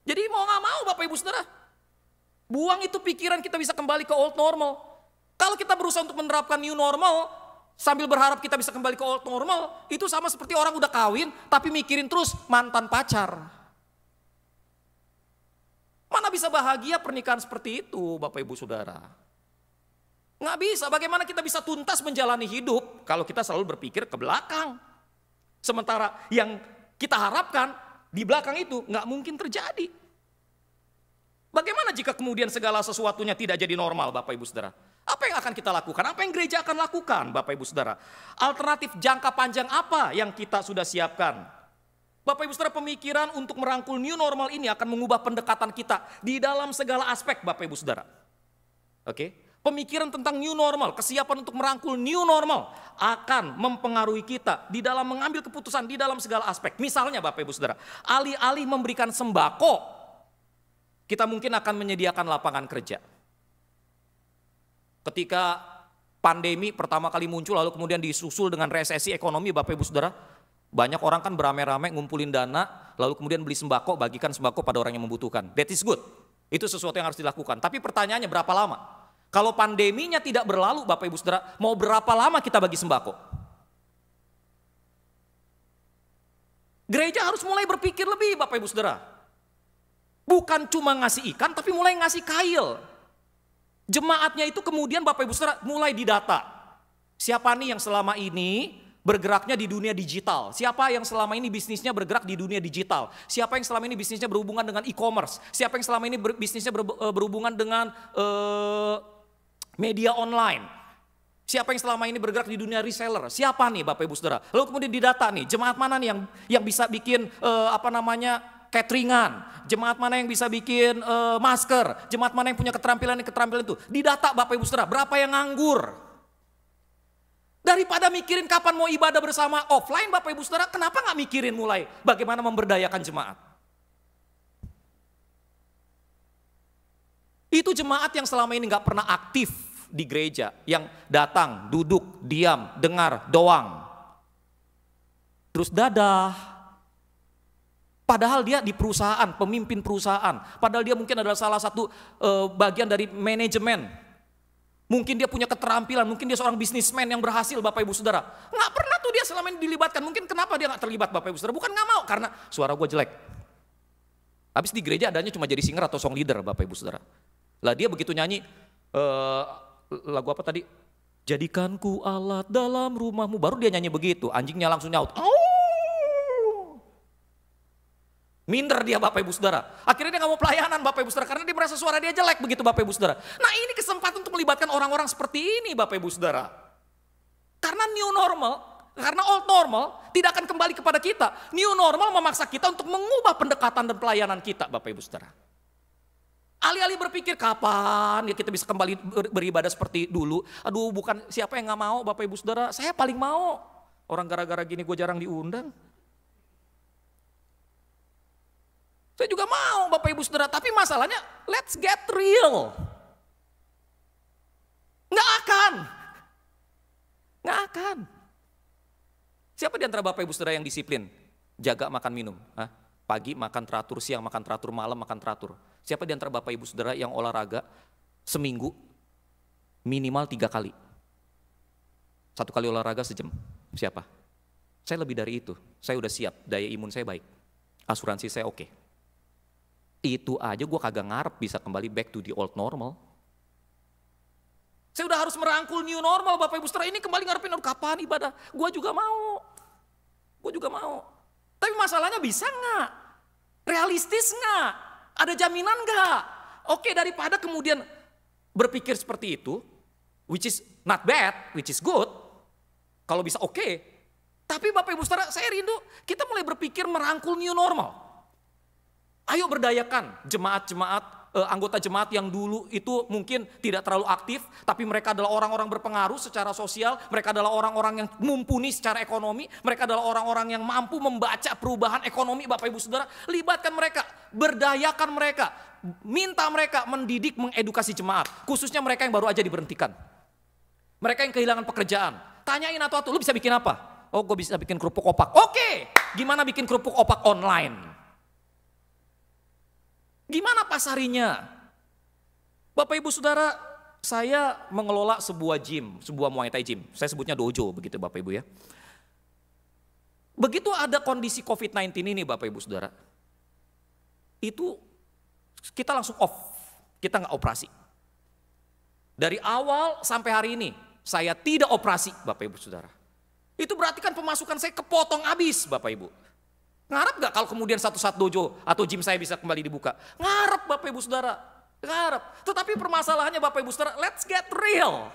Jadi mau gak mau Bapak Ibu saudara, buang itu pikiran kita bisa kembali ke old normal. Kalau kita berusaha untuk menerapkan new normal, sambil berharap kita bisa kembali ke old normal, itu sama seperti orang udah kawin, tapi mikirin terus mantan pacar. Mana bisa bahagia pernikahan seperti itu Bapak Ibu saudara. Nggak bisa, bagaimana kita bisa tuntas menjalani hidup kalau kita selalu berpikir ke belakang. Sementara yang kita harapkan di belakang itu nggak mungkin terjadi. Bagaimana jika kemudian segala sesuatunya tidak jadi normal Bapak Ibu saudara? Apa yang akan kita lakukan? Apa yang gereja akan lakukan Bapak Ibu saudara? Alternatif jangka panjang apa yang kita sudah siapkan? Bapak Ibu saudara, pemikiran untuk merangkul new normal ini akan mengubah pendekatan kita di dalam segala aspek Bapak Ibu saudara. Oke? Pemikiran tentang new normal, kesiapan untuk merangkul new normal akan mempengaruhi kita di dalam mengambil keputusan di dalam segala aspek. Misalnya Bapak Ibu saudara, alih-alih memberikan sembako, kita mungkin akan menyediakan lapangan kerja. Ketika pandemi pertama kali muncul lalu kemudian disusul dengan resesi ekonomi Bapak Ibu saudara, banyak orang kan beramai-ramai ngumpulin dana, lalu kemudian beli sembako, bagikan sembako pada orang yang membutuhkan. That is good. Itu sesuatu yang harus dilakukan. Tapi pertanyaannya berapa lama? Kalau pandeminya tidak berlalu Bapak Ibu saudara, mau berapa lama kita bagi sembako? Gereja harus mulai berpikir lebih Bapak Ibu saudara. Bukan cuma ngasih ikan, tapi mulai ngasih kail. Jemaatnya itu kemudian Bapak Ibu saudara mulai didata. Siapa nih yang selama ini bergeraknya di dunia digital? Siapa yang selama ini bisnisnya bergerak di dunia digital? Siapa yang selama ini bisnisnya berhubungan dengan e-commerce? Siapa yang selama ini bisnisnya berhubungan dengan media online? Siapa yang selama ini bergerak di dunia reseller? Siapa nih Bapak Ibu saudara? Lalu kemudian didata nih, jemaat mana nih yang bisa bikin cateringan? Jemaat mana yang bisa bikin masker? Jemaat mana yang punya keterampilan itu? Didata Bapak Ibu saudara, berapa yang nganggur? Daripada mikirin kapan mau ibadah bersama offline Bapak Ibu saudara, kenapa gak mikirin mulai bagaimana memberdayakan jemaat? Itu jemaat yang selama ini gak pernah aktif di gereja, yang datang, duduk, diam, dengar doang. Terus dadah. Padahal dia di perusahaan, pemimpin perusahaan. Padahal dia mungkin adalah salah satu bagian dari manajemen. Mungkin dia punya keterampilan, mungkin dia seorang bisnismen yang berhasil Bapak Ibu saudara. Nggak pernah tuh dia selama ini dilibatkan. Mungkin kenapa dia nggak terlibat Bapak Ibu saudara? Bukan nggak mau, karena suara gue jelek. Habis di gereja adanya cuma jadi singer atau song leader Bapak Ibu saudara. Lah dia begitu nyanyi, lagu apa tadi? Jadikanku alat dalam rumahmu. Baru dia nyanyi begitu, anjingnya langsung nyaut. Minder dia Bapak Ibu Saudara. Akhirnya dia gak mau pelayanan Bapak Ibu Saudara. Karena dia merasa suara dia jelek begitu Bapak Ibu Saudara. Nah ini kesempatan untuk melibatkan orang-orang seperti ini Bapak Ibu Saudara. Karena new normal, karena old normal tidak akan kembali kepada kita. New normal memaksa kita untuk mengubah pendekatan dan pelayanan kita Bapak Ibu Saudara. Alih-alih berpikir kapan ya kita bisa kembali beribadah seperti dulu. Aduh bukan siapa yang gak mau Bapak Ibu Saudara. Saya paling mau. Orang gara-gara gini gue jarang diundang. Saya juga mau Bapak Ibu Saudara, tapi masalahnya let's get real. Nggak akan. Siapa di antara Bapak Ibu Saudara yang disiplin? Jaga makan minum. Pagi makan teratur, siang makan teratur, malam makan teratur. Siapa di antara Bapak Ibu Saudara yang olahraga seminggu minimal 3 kali? 1 kali olahraga sejam. Siapa? Saya lebih dari itu. Saya udah siap, daya imun saya baik. Asuransi saya oke. Itu aja gue kagak ngarep bisa kembali back to the old normal. Saya udah harus merangkul new normal Bapak Ibu Saudara. Ini kembali ngarepin kapan ibadah. Gue juga mau. Tapi masalahnya bisa gak? Realistis gak? Ada jaminan gak? Oke, daripada kemudian berpikir seperti itu, which is not bad, which is good. Kalau bisa oke. Tapi Bapak Ibu Saudara, saya rindu kita mulai berpikir merangkul new normal. Ayo berdayakan jemaat-jemaat, anggota jemaat yang dulu itu mungkin tidak terlalu aktif, tapi mereka adalah orang-orang berpengaruh secara sosial, mereka adalah orang-orang yang mumpuni secara ekonomi, mereka adalah orang-orang yang mampu membaca perubahan ekonomi Bapak Ibu Saudara. Libatkan mereka, berdayakan mereka, minta mereka mendidik, mengedukasi jemaat, khususnya mereka yang baru aja diberhentikan. Mereka yang kehilangan pekerjaan, tanyain atau lu bisa bikin apa? Oh gue bisa bikin kerupuk opak. Oke, gimana bikin kerupuk opak online? Gimana pasarinya? Bapak Ibu Saudara, saya mengelola sebuah gym, sebuah Muay Thai gym. Saya sebutnya dojo begitu Bapak Ibu ya. Begitu ada kondisi COVID-19 ini Bapak Ibu Saudara, itu kita langsung off, kita nggak operasi. Dari awal sampai hari ini, saya tidak operasi Bapak Ibu Saudara. Itu berarti kan pemasukan saya kepotong habis Bapak Ibu. Ngarep gak kalau kemudian satu-satu dojo atau gym saya bisa kembali dibuka? Ngarep Bapak Ibu Saudara, ngarep. Tetapi permasalahannya Bapak Ibu Saudara, let's get real.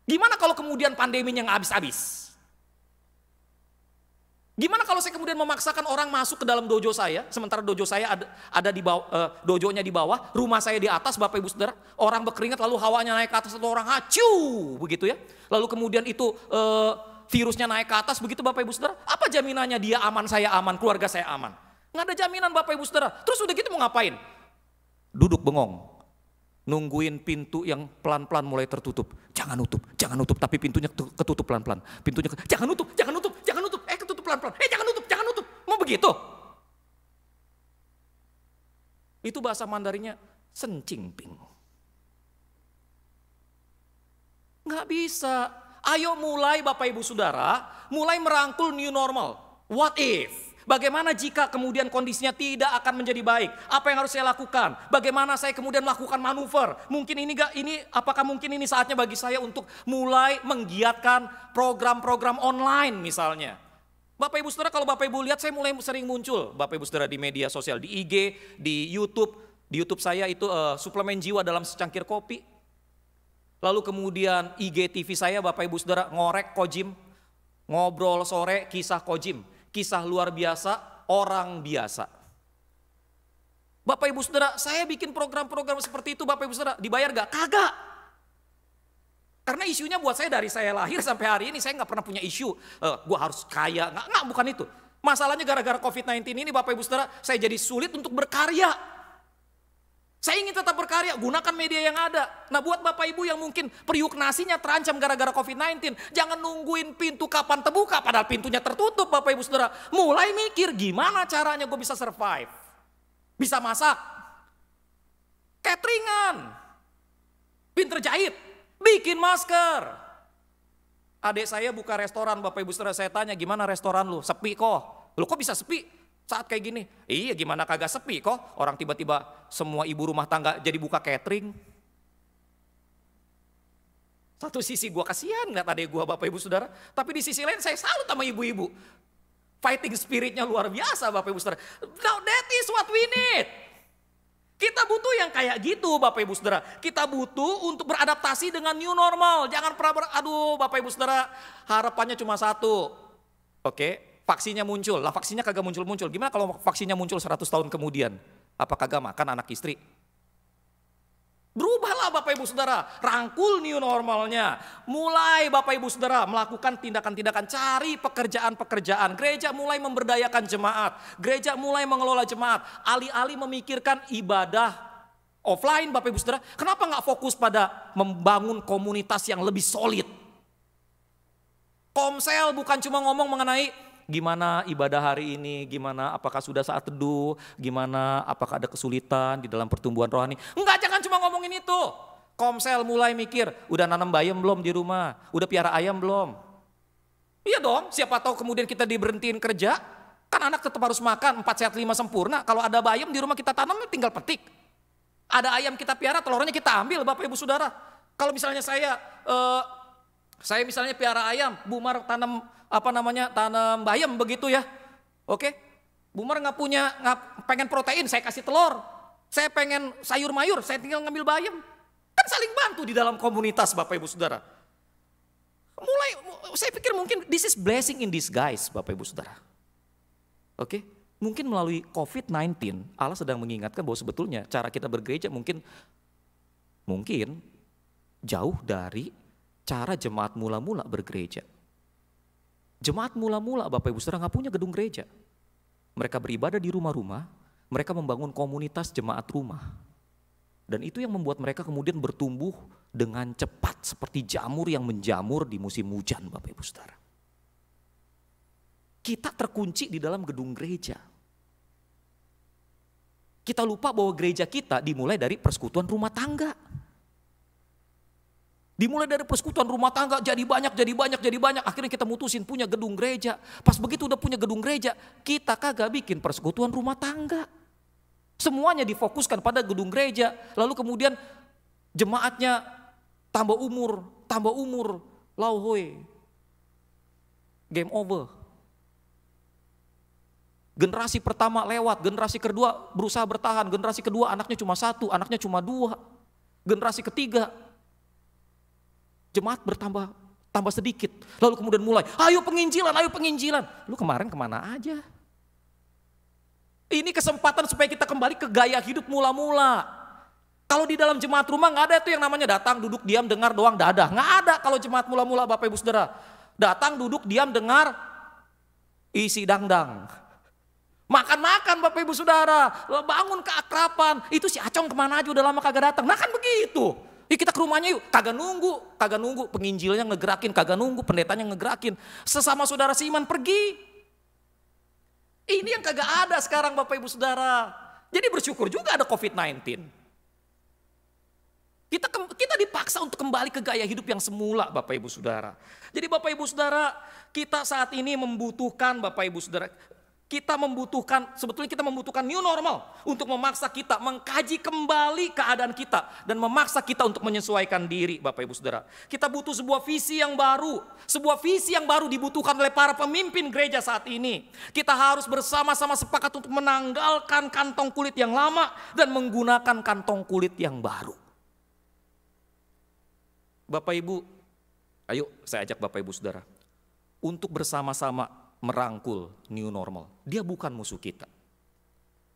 Gimana kalau kemudian pandeminya nggak habis-habis? Gimana kalau saya kemudian memaksakan orang masuk ke dalam dojo saya, sementara dojo saya ada di bawah, dojonya di bawah, rumah saya di atas Bapak Ibu Saudara, orang berkeringat lalu hawanya naik ke atas, lalu orang hacu, begitu ya. Lalu kemudian itu virusnya naik ke atas begitu Bapak Ibu Saudara, apa jaminannya dia aman, saya aman, keluarga saya aman? Nggak ada jaminan Bapak Ibu Saudara. Terus udah gitu mau ngapain? Duduk bengong, nungguin pintu yang pelan-pelan mulai tertutup. Jangan nutup, tapi pintunya ketutup pelan-pelan. Jangan nutup, ketutup pelan-pelan. Jangan nutup. Mau begitu? Itu bahasa Mandarinnya sencingping. Nggak bisa. Ayo mulai Bapak Ibu Saudara, mulai merangkul new normal. What if? Bagaimana jika kemudian kondisinya tidak akan menjadi baik? Apa yang harus saya lakukan? Bagaimana saya kemudian melakukan manuver? Apakah mungkin ini saatnya bagi saya untuk mulai menggiatkan program-program online misalnya? Bapak Ibu Saudara, kalau Bapak Ibu lihat saya mulai sering muncul Bapak Ibu Saudara di media sosial, di IG, di YouTube. Di YouTube saya itu suplemen jiwa dalam secangkir kopi. Lalu kemudian IG TV saya Bapak Ibu Saudara ngorek Kojim, ngobrol sore kisah Kojim, kisah luar biasa, orang biasa. Bapak Ibu Saudara, saya bikin program-program seperti itu Bapak Ibu Saudara, dibayar gak? Kagak. Karena isunya buat saya dari saya lahir sampai hari ini saya gak pernah punya isu, gue harus kaya, nggak bukan itu. Masalahnya gara-gara COVID-19 ini Bapak Ibu Saudara, saya jadi sulit untuk berkarya. Saya ingin tetap berkarya, gunakan media yang ada. Nah buat Bapak Ibu yang mungkin periuk nasinya terancam gara-gara COVID-19, jangan nungguin pintu kapan terbuka, padahal pintunya tertutup Bapak Ibu Saudara. Mulai mikir gimana caranya gue bisa survive. Bisa masak, cateringan, pinter jahit, bikin masker. Adik saya buka restoran Bapak Ibu Saudara, saya tanya gimana restoran lu? Sepi kok. Lu kok bisa sepi? Saat kayak gini, iya gimana kagak sepi kok, orang tiba-tiba semua ibu rumah tangga jadi buka catering. Satu sisi gue kasihan ngeliat adik gue Bapak Ibu Saudara. Tapi di sisi lain saya salut sama ibu-ibu. Fighting spiritnya luar biasa Bapak Ibu Saudara. Now that is what we need. Kita butuh yang kayak gitu Bapak Ibu Saudara. Kita butuh untuk beradaptasi dengan new normal. Jangan pernah aduh Bapak Ibu Saudara, harapannya cuma satu. Oke, vaksinnya muncul. Lah vaksinnya kagak muncul-muncul. Gimana kalau vaksinnya muncul 100 tahun kemudian? Apa kagak makan anak istri? Berubahlah Bapak Ibu Saudara, rangkul new normalnya. Mulai Bapak Ibu Saudara melakukan tindakan-tindakan, cari pekerjaan-pekerjaan. Gereja mulai memberdayakan jemaat, gereja mulai mengelola jemaat. Alih-alih memikirkan ibadah offline Bapak Ibu Saudara, kenapa nggak fokus pada membangun komunitas yang lebih solid? Komsel bukan cuma ngomong mengenai gimana ibadah hari ini, gimana apakah sudah saat teduh, gimana apakah ada kesulitan di dalam pertumbuhan rohani. Enggak, jangan cuma ngomongin itu. Komsel mulai mikir, udah nanam bayam belum di rumah, udah piara ayam belum. Iya dong, siapa tahu kemudian kita diberhentiin kerja, kan anak tetap harus makan 4 sehat 5 sempurna. Kalau ada bayam di rumah kita tanam tinggal petik. Ada ayam kita piara, telurnya kita ambil Bapak Ibu Saudara. Kalau misalnya saya misalnya piara ayam, Bumar tanam tanam bayam begitu ya. Oke, Bumar nggak pengen protein, saya kasih telur. Saya pengen sayur mayur, saya tinggal ngambil bayam. Kan saling bantu di dalam komunitas Bapak Ibu Saudara. Saya pikir mungkin this is blessing in disguise Bapak Ibu Saudara. Oke, mungkin melalui COVID-19 Allah sedang mengingatkan bahwa sebetulnya cara kita bergereja mungkin jauh dari cara jemaat mula-mula bergereja. Jemaat mula-mula Bapak Ibu Saudara nggak punya gedung gereja. Mereka beribadah di rumah-rumah, mereka membangun komunitas jemaat rumah. Dan itu yang membuat mereka kemudian bertumbuh dengan cepat seperti jamur yang menjamur di musim hujan Bapak Ibu Saudara. Kita terkunci di dalam gedung gereja. Kita lupa bahwa gereja kita dimulai dari persekutuan rumah tangga. Dimulai dari persekutuan rumah tangga, jadi banyak. Akhirnya kita mutusin punya gedung gereja. Pas begitu udah punya gedung gereja, kita kagak bikin persekutuan rumah tangga. Semuanya difokuskan pada gedung gereja. Lalu kemudian jemaatnya tambah umur. Lauhoi. Game over. Generasi pertama lewat, generasi kedua berusaha bertahan. Generasi kedua anaknya cuma 1, anaknya cuma 2. Generasi ketiga jemaat bertambah sedikit. Lalu kemudian mulai, ayo penginjilan. Lu kemarin kemana aja? Ini kesempatan supaya kita kembali ke gaya hidup mula-mula. Kalau di dalam jemaat rumah gak ada itu yang namanya datang, duduk, diam, dengar doang, dadah. Gak ada kalau jemaat mula-mula Bapak Ibu Saudara. Datang, duduk, diam, dengar, isi dangdang. Makan Bapak Ibu Saudara, bangun keakraban. Itu si Acong kemana aja udah lama kagak datang. Nah kan begitu. Kita ke rumahnya yuk, kagak nunggu penginjilnya ngegerakin, kagak nunggu pendetanya ngegerakin. Sesama saudara seiman pergi. Ini yang kagak ada sekarang Bapak Ibu Saudara. Jadi bersyukur juga ada COVID-19. Kita dipaksa untuk kembali ke gaya hidup yang semula Bapak Ibu Saudara. Jadi Bapak Ibu Saudara, kita saat ini membutuhkan Bapak Ibu Saudara, sebetulnya kita membutuhkan new normal untuk memaksa kita mengkaji kembali keadaan kita dan memaksa kita untuk menyesuaikan diri Bapak Ibu Saudara. Kita butuh sebuah visi yang baru. Sebuah visi yang baru dibutuhkan oleh para pemimpin gereja saat ini. Kita harus bersama-sama sepakat untuk menanggalkan kantong kulit yang lama dan menggunakan kantong kulit yang baru. Bapak Ibu, ayo saya ajak Bapak Ibu Saudara untuk bersama-sama merangkul new normal. Dia bukan musuh kita.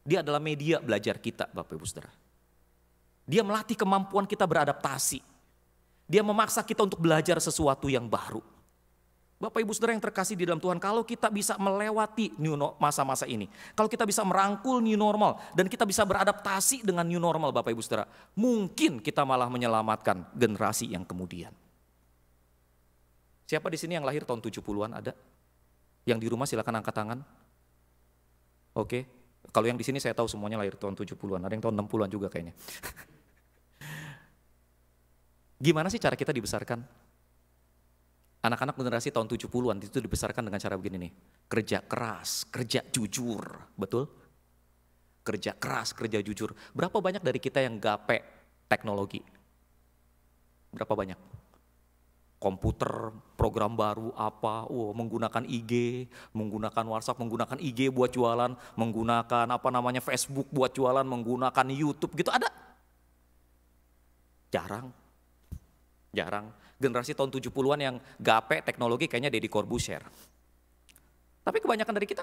Dia adalah media belajar kita Bapak Ibu Saudara. Dia melatih kemampuan kita beradaptasi. Dia memaksa kita untuk belajar sesuatu yang baru. Bapak Ibu Saudara yang terkasih di dalam Tuhan, kalau kita bisa melewati masa-masa ini, kalau kita bisa merangkul new normal dan kita bisa beradaptasi dengan new normal Bapak Ibu Saudara, mungkin kita malah menyelamatkan generasi yang kemudian. Siapa di sini yang lahir tahun 70-an ada? Yang di rumah silakan angkat tangan. Oke, kalau yang di sini saya tahu semuanya lahir tahun 70-an, ada yang tahun 60-an juga kayaknya. Gimana sih cara kita dibesarkan? Anak-anak generasi tahun 70-an itu dibesarkan dengan cara begini nih. Kerja keras, kerja jujur, betul? Kerja keras, kerja jujur. Berapa banyak dari kita yang gape teknologi? Berapa banyak? komputer, program baru apa, menggunakan IG, menggunakan WhatsApp, menggunakan IG buat jualan, menggunakan Facebook buat jualan, menggunakan YouTube gitu, ada? Jarang. Generasi tahun 70-an yang gape teknologi kayaknya Deddy Corbuzier. Tapi kebanyakan dari kita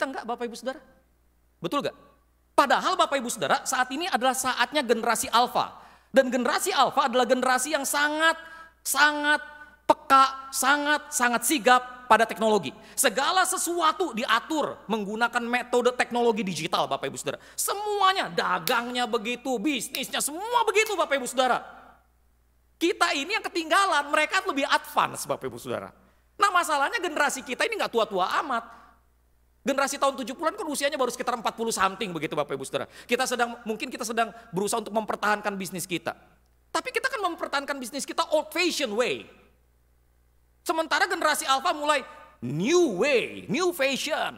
enggak. Bapak Ibu Saudara. Betul enggak? Padahal Bapak Ibu Saudara, saat ini adalah saatnya generasi alfa. Dan generasi alfa adalah generasi yang sangat peka, sangat sigap pada teknologi. Segala sesuatu diatur menggunakan metode teknologi digital Bapak Ibu Saudara. Semuanya, dagangnya begitu, bisnisnya semua begitu Bapak Ibu Saudara. Kita ini yang ketinggalan, mereka lebih advance Bapak Ibu Saudara. Nah masalahnya generasi kita ini gak tua-tua amat. Generasi tahun 70-an kan usianya baru sekitar 40 something begitu Bapak Ibu Saudara. Mungkin kita sedang berusaha untuk mempertahankan bisnis kita. Tapi kita kan mempertahankan bisnis kita old fashion way. Sementara generasi alpha mulai new way, new fashion.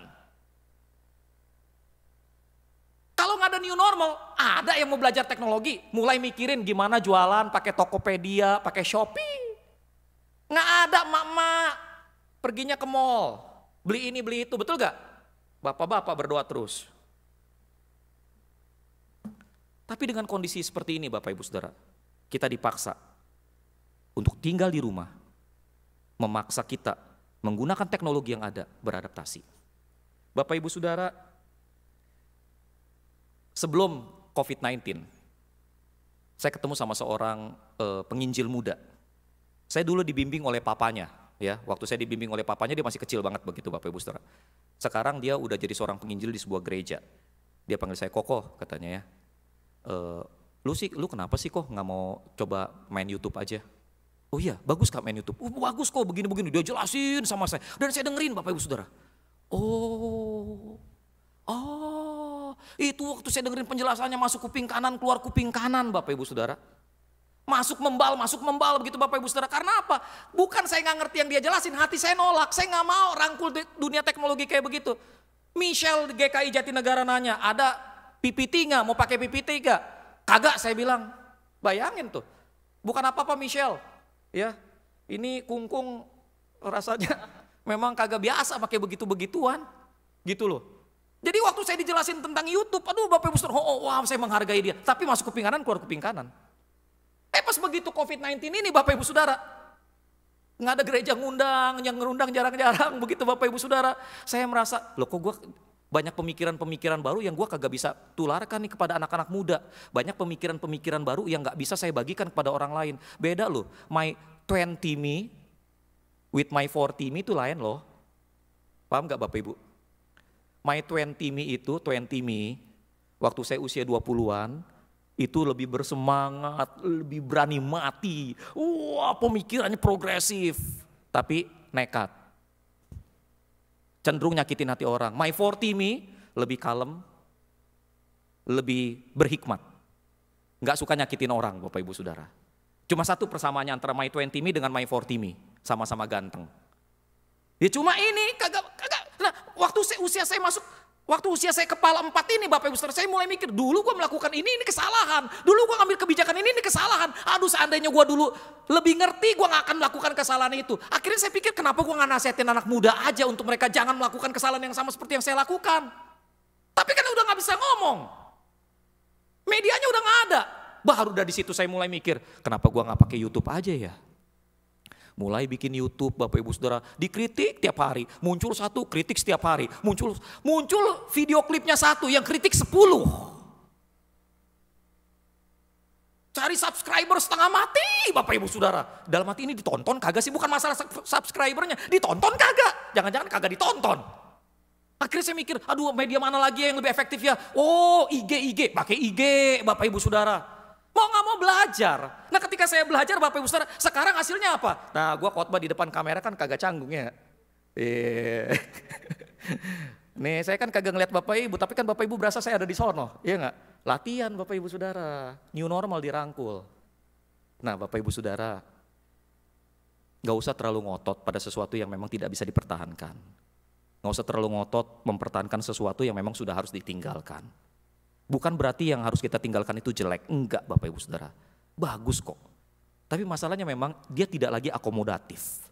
Kalau nggak ada new normal, ada yang mau belajar teknologi, mulai mikirin gimana jualan pakai Tokopedia, pakai Shopee. Nggak ada emak-emak, perginya ke mall, beli ini beli itu, betul gak? Bapak-bapak berdoa terus. Tapi dengan kondisi seperti ini Bapak Ibu Saudara, kita dipaksa untuk tinggal di rumah, memaksa kita menggunakan teknologi yang ada beradaptasi. Bapak Ibu Saudara, sebelum COVID-19, saya ketemu sama seorang penginjil muda. Saya dulu dibimbing oleh papanya, ya. Waktu saya dibimbing oleh papanya dia masih kecil banget begitu Bapak Ibu Saudara. Sekarang dia udah jadi seorang penginjil di sebuah gereja. Dia panggil saya Koko katanya ya. Lu kenapa sih kok nggak mau coba main YouTube aja? Oh iya, bagus kak main YouTube. Bagus kok begini-begini, dia jelasin sama saya. Dan saya dengerin Bapak Ibu Saudara. Itu waktu saya dengerin penjelasannya masuk kuping kanan, keluar kuping kanan Bapak Ibu Saudara. Masuk membal begitu Bapak Ibu Saudara. Karena apa? Bukan saya nggak ngerti yang dia jelasin, hati saya nolak. Saya nggak mau rangkul dunia teknologi kayak begitu. Michelle GKI Jatinegara nanya, ada PPT nggak? Mau pakai PPT nggak? Kagak saya bilang. Bayangin tuh. Bukan apa-apa Michelle. Ya, ini kungkung rasanya memang kagak biasa pakai begitu-begituan. Gitu loh. Jadi waktu saya dijelasin tentang YouTube, aduh Bapak Ibu Saudara, wah saya menghargai dia. Tapi masuk kuping kanan, keluar kuping kanan. Pas begitu COVID-19 ini Bapak Ibu Saudara, nggak ada gereja ngundang, yang ngundang jarang-jarang begitu Bapak Ibu Saudara. Saya merasa, loh kok gue banyak pemikiran-pemikiran baru yang gue kagak bisa tularkan nih kepada anak-anak muda. Banyak pemikiran-pemikiran baru yang nggak bisa saya bagikan kepada orang lain. Beda loh, my 20 me with my 40 me itu lain loh. Paham nggak Bapak Ibu? My 20 me itu, 20 me, waktu saya usia 20-an, itu lebih bersemangat, lebih berani mati. Wah, pemikirannya progresif, tapi nekat. Cenderung nyakitin hati orang. My 40 me lebih kalem, lebih berhikmat. Nggak suka nyakitin orang Bapak Ibu Saudara. Cuma satu persamaannya antara my 20 me dengan my 40 me, sama-sama ganteng. Ya cuma ini kagak. Nah, waktu usia saya kepala 4 ini Bapak Ibu Saudara, saya mulai mikir, dulu gue melakukan ini kesalahan. Dulu gue ngambil kebijakan ini kesalahan. Aduh seandainya gue dulu lebih ngerti, gue gak akan melakukan kesalahan itu. Akhirnya saya pikir kenapa gue gak nasihatin anak muda aja untuk mereka jangan melakukan kesalahan yang sama seperti yang saya lakukan. Tapi kan udah gak bisa ngomong. Medianya udah gak ada. Baru dari situ saya mulai mikir, kenapa gue gak pakai YouTube aja ya. Mulai bikin YouTube Bapak Ibu Saudara, dikritik tiap hari, muncul satu kritik setiap hari, muncul video klipnya satu yang kritik 10. Cari subscriber setengah mati Bapak Ibu Saudara. Dalam hati ini ditonton kagak sih, bukan masalah subscribernya, ditonton kagak, jangan-jangan kagak ditonton. Akhirnya saya mikir, aduh media mana lagi yang lebih efektif ya? Oh IG, pakai IG Bapak Ibu Saudara. Mau gak mau belajar. Nah ketika saya belajar Bapak Ibu Saudara, sekarang hasilnya apa? Nah gue khotbah di depan kamera kan kagak canggung ya. Nih saya kan kagak ngeliat Bapak Ibu, tapi kan Bapak Ibu berasa saya ada di sono. Iya gak? Latihan Bapak Ibu Saudara, new normal dirangkul. Nah Bapak Ibu Saudara, gak usah terlalu ngotot pada sesuatu yang memang tidak bisa dipertahankan. Gak usah terlalu ngotot mempertahankan sesuatu yang memang sudah harus ditinggalkan. Bukan berarti yang harus kita tinggalkan itu jelek, enggak Bapak Ibu Saudara. Bagus kok. Tapi masalahnya memang dia tidak lagi akomodatif.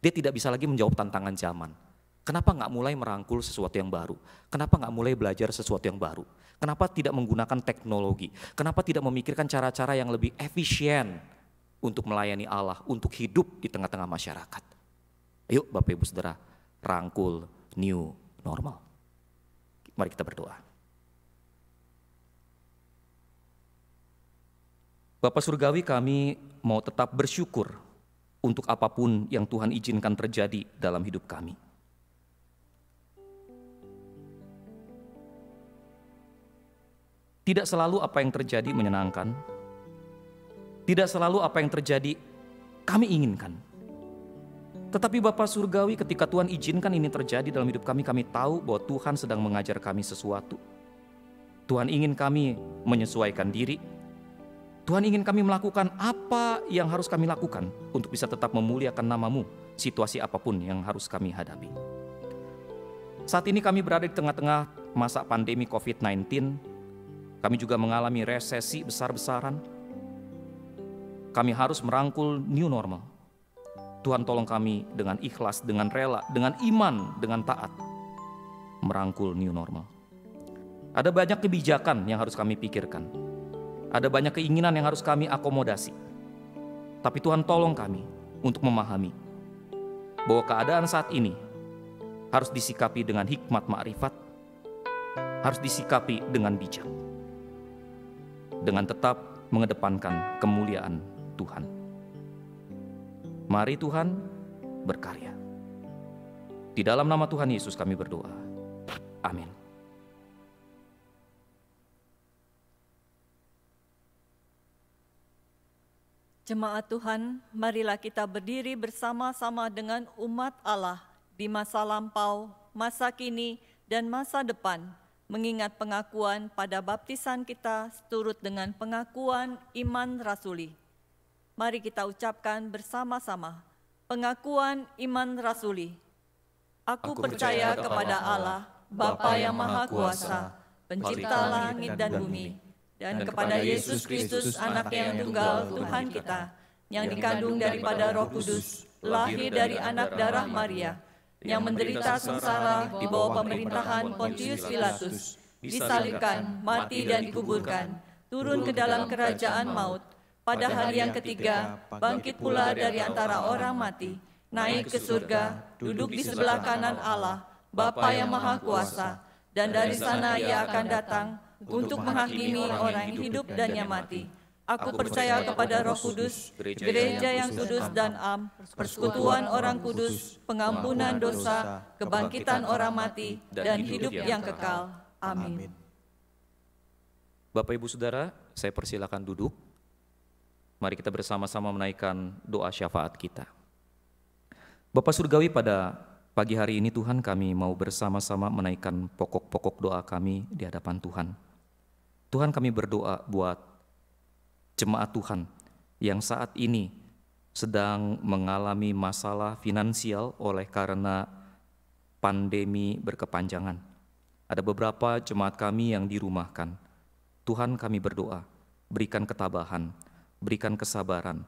Dia tidak bisa lagi menjawab tantangan zaman. Kenapa nggak mulai merangkul sesuatu yang baru? Kenapa nggak mulai belajar sesuatu yang baru? Kenapa tidak menggunakan teknologi? Kenapa tidak memikirkan cara-cara yang lebih efisien untuk melayani Allah, untuk hidup di tengah-tengah masyarakat? Ayo Bapak Ibu Saudara, rangkul new normal. Mari kita berdoa. Bapak Surgawi, kami mau tetap bersyukur untuk apapun yang Tuhan izinkan terjadi dalam hidup kami. Tidak selalu apa yang terjadi menyenangkan. Tidak selalu apa yang terjadi kami inginkan. Tetapi Bapa Surgawi, ketika Tuhan izinkan ini terjadi dalam hidup kami, kami tahu bahwa Tuhan sedang mengajar kami sesuatu. Tuhan ingin kami menyesuaikan diri. Tuhan ingin kami melakukan apa yang harus kami lakukan untuk bisa tetap memuliakan nama-Mu, situasi apapun yang harus kami hadapi. Saat ini kami berada di tengah-tengah masa pandemi COVID-19. Kami juga mengalami resesi besar-besaran. Kami harus merangkul new normal. Tuhan tolong kami dengan ikhlas, dengan rela, dengan iman, dengan taat. Merangkul new normal. Ada banyak kebijakan yang harus kami pikirkan. Ada banyak keinginan yang harus kami akomodasi. Tapi Tuhan tolong kami untuk memahami bahwa keadaan saat ini harus disikapi dengan hikmat ma'rifat, harus disikapi dengan bijak, dengan tetap mengedepankan kemuliaan Tuhan. Mari Tuhan berkarya. Di dalam nama Tuhan Yesus kami berdoa. Amin. Jemaat Tuhan, marilah kita berdiri bersama-sama dengan umat Allah di masa lampau, masa kini, dan masa depan, mengingat pengakuan pada baptisan kita seturut dengan pengakuan iman rasuli. Mari kita ucapkan bersama-sama pengakuan iman rasuli. Aku percaya kepada Allah, Bapa yang Maha Kuasa, pencipta langit dan bumi, dan kepada Yesus Kristus, Anak yang tunggal Tuhan kita, yang dikandung daripada Roh Kudus, lahir dari anak darah Maria, yang menderita sengsara di bawah pemerintahan Pontius Pilatus, disalibkan, mati dan dikuburkan, turun ke dalam kerajaan maut, pada hari yang ketiga bangkit pula dari antara orang mati, naik ke surga, duduk di sebelah kanan Allah, Bapa yang Maha Kuasa, dan dari sana Ia akan datang untuk menghakimi orang yang hidup dan yang mati. Aku percaya kepada Roh Kudus, gereja yang kudus dan am, persekutuan orang kudus, pengampunan dosa, kebangkitan orang mati, dan hidup yang kekal. Amin. Bapak Ibu Saudara, saya persilakan duduk. Mari kita bersama-sama menaikkan doa syafaat kita. Bapak Surgawi, pada pagi hari ini Tuhan, kami mau bersama-sama menaikkan pokok-pokok doa kami di hadapan Tuhan. Tuhan, kami berdoa buat jemaat Tuhan yang saat ini sedang mengalami masalah finansial oleh karena pandemi berkepanjangan. Ada beberapa jemaat kami yang dirumahkan. Tuhan, kami berdoa, berikan ketabahan, berikan kesabaran,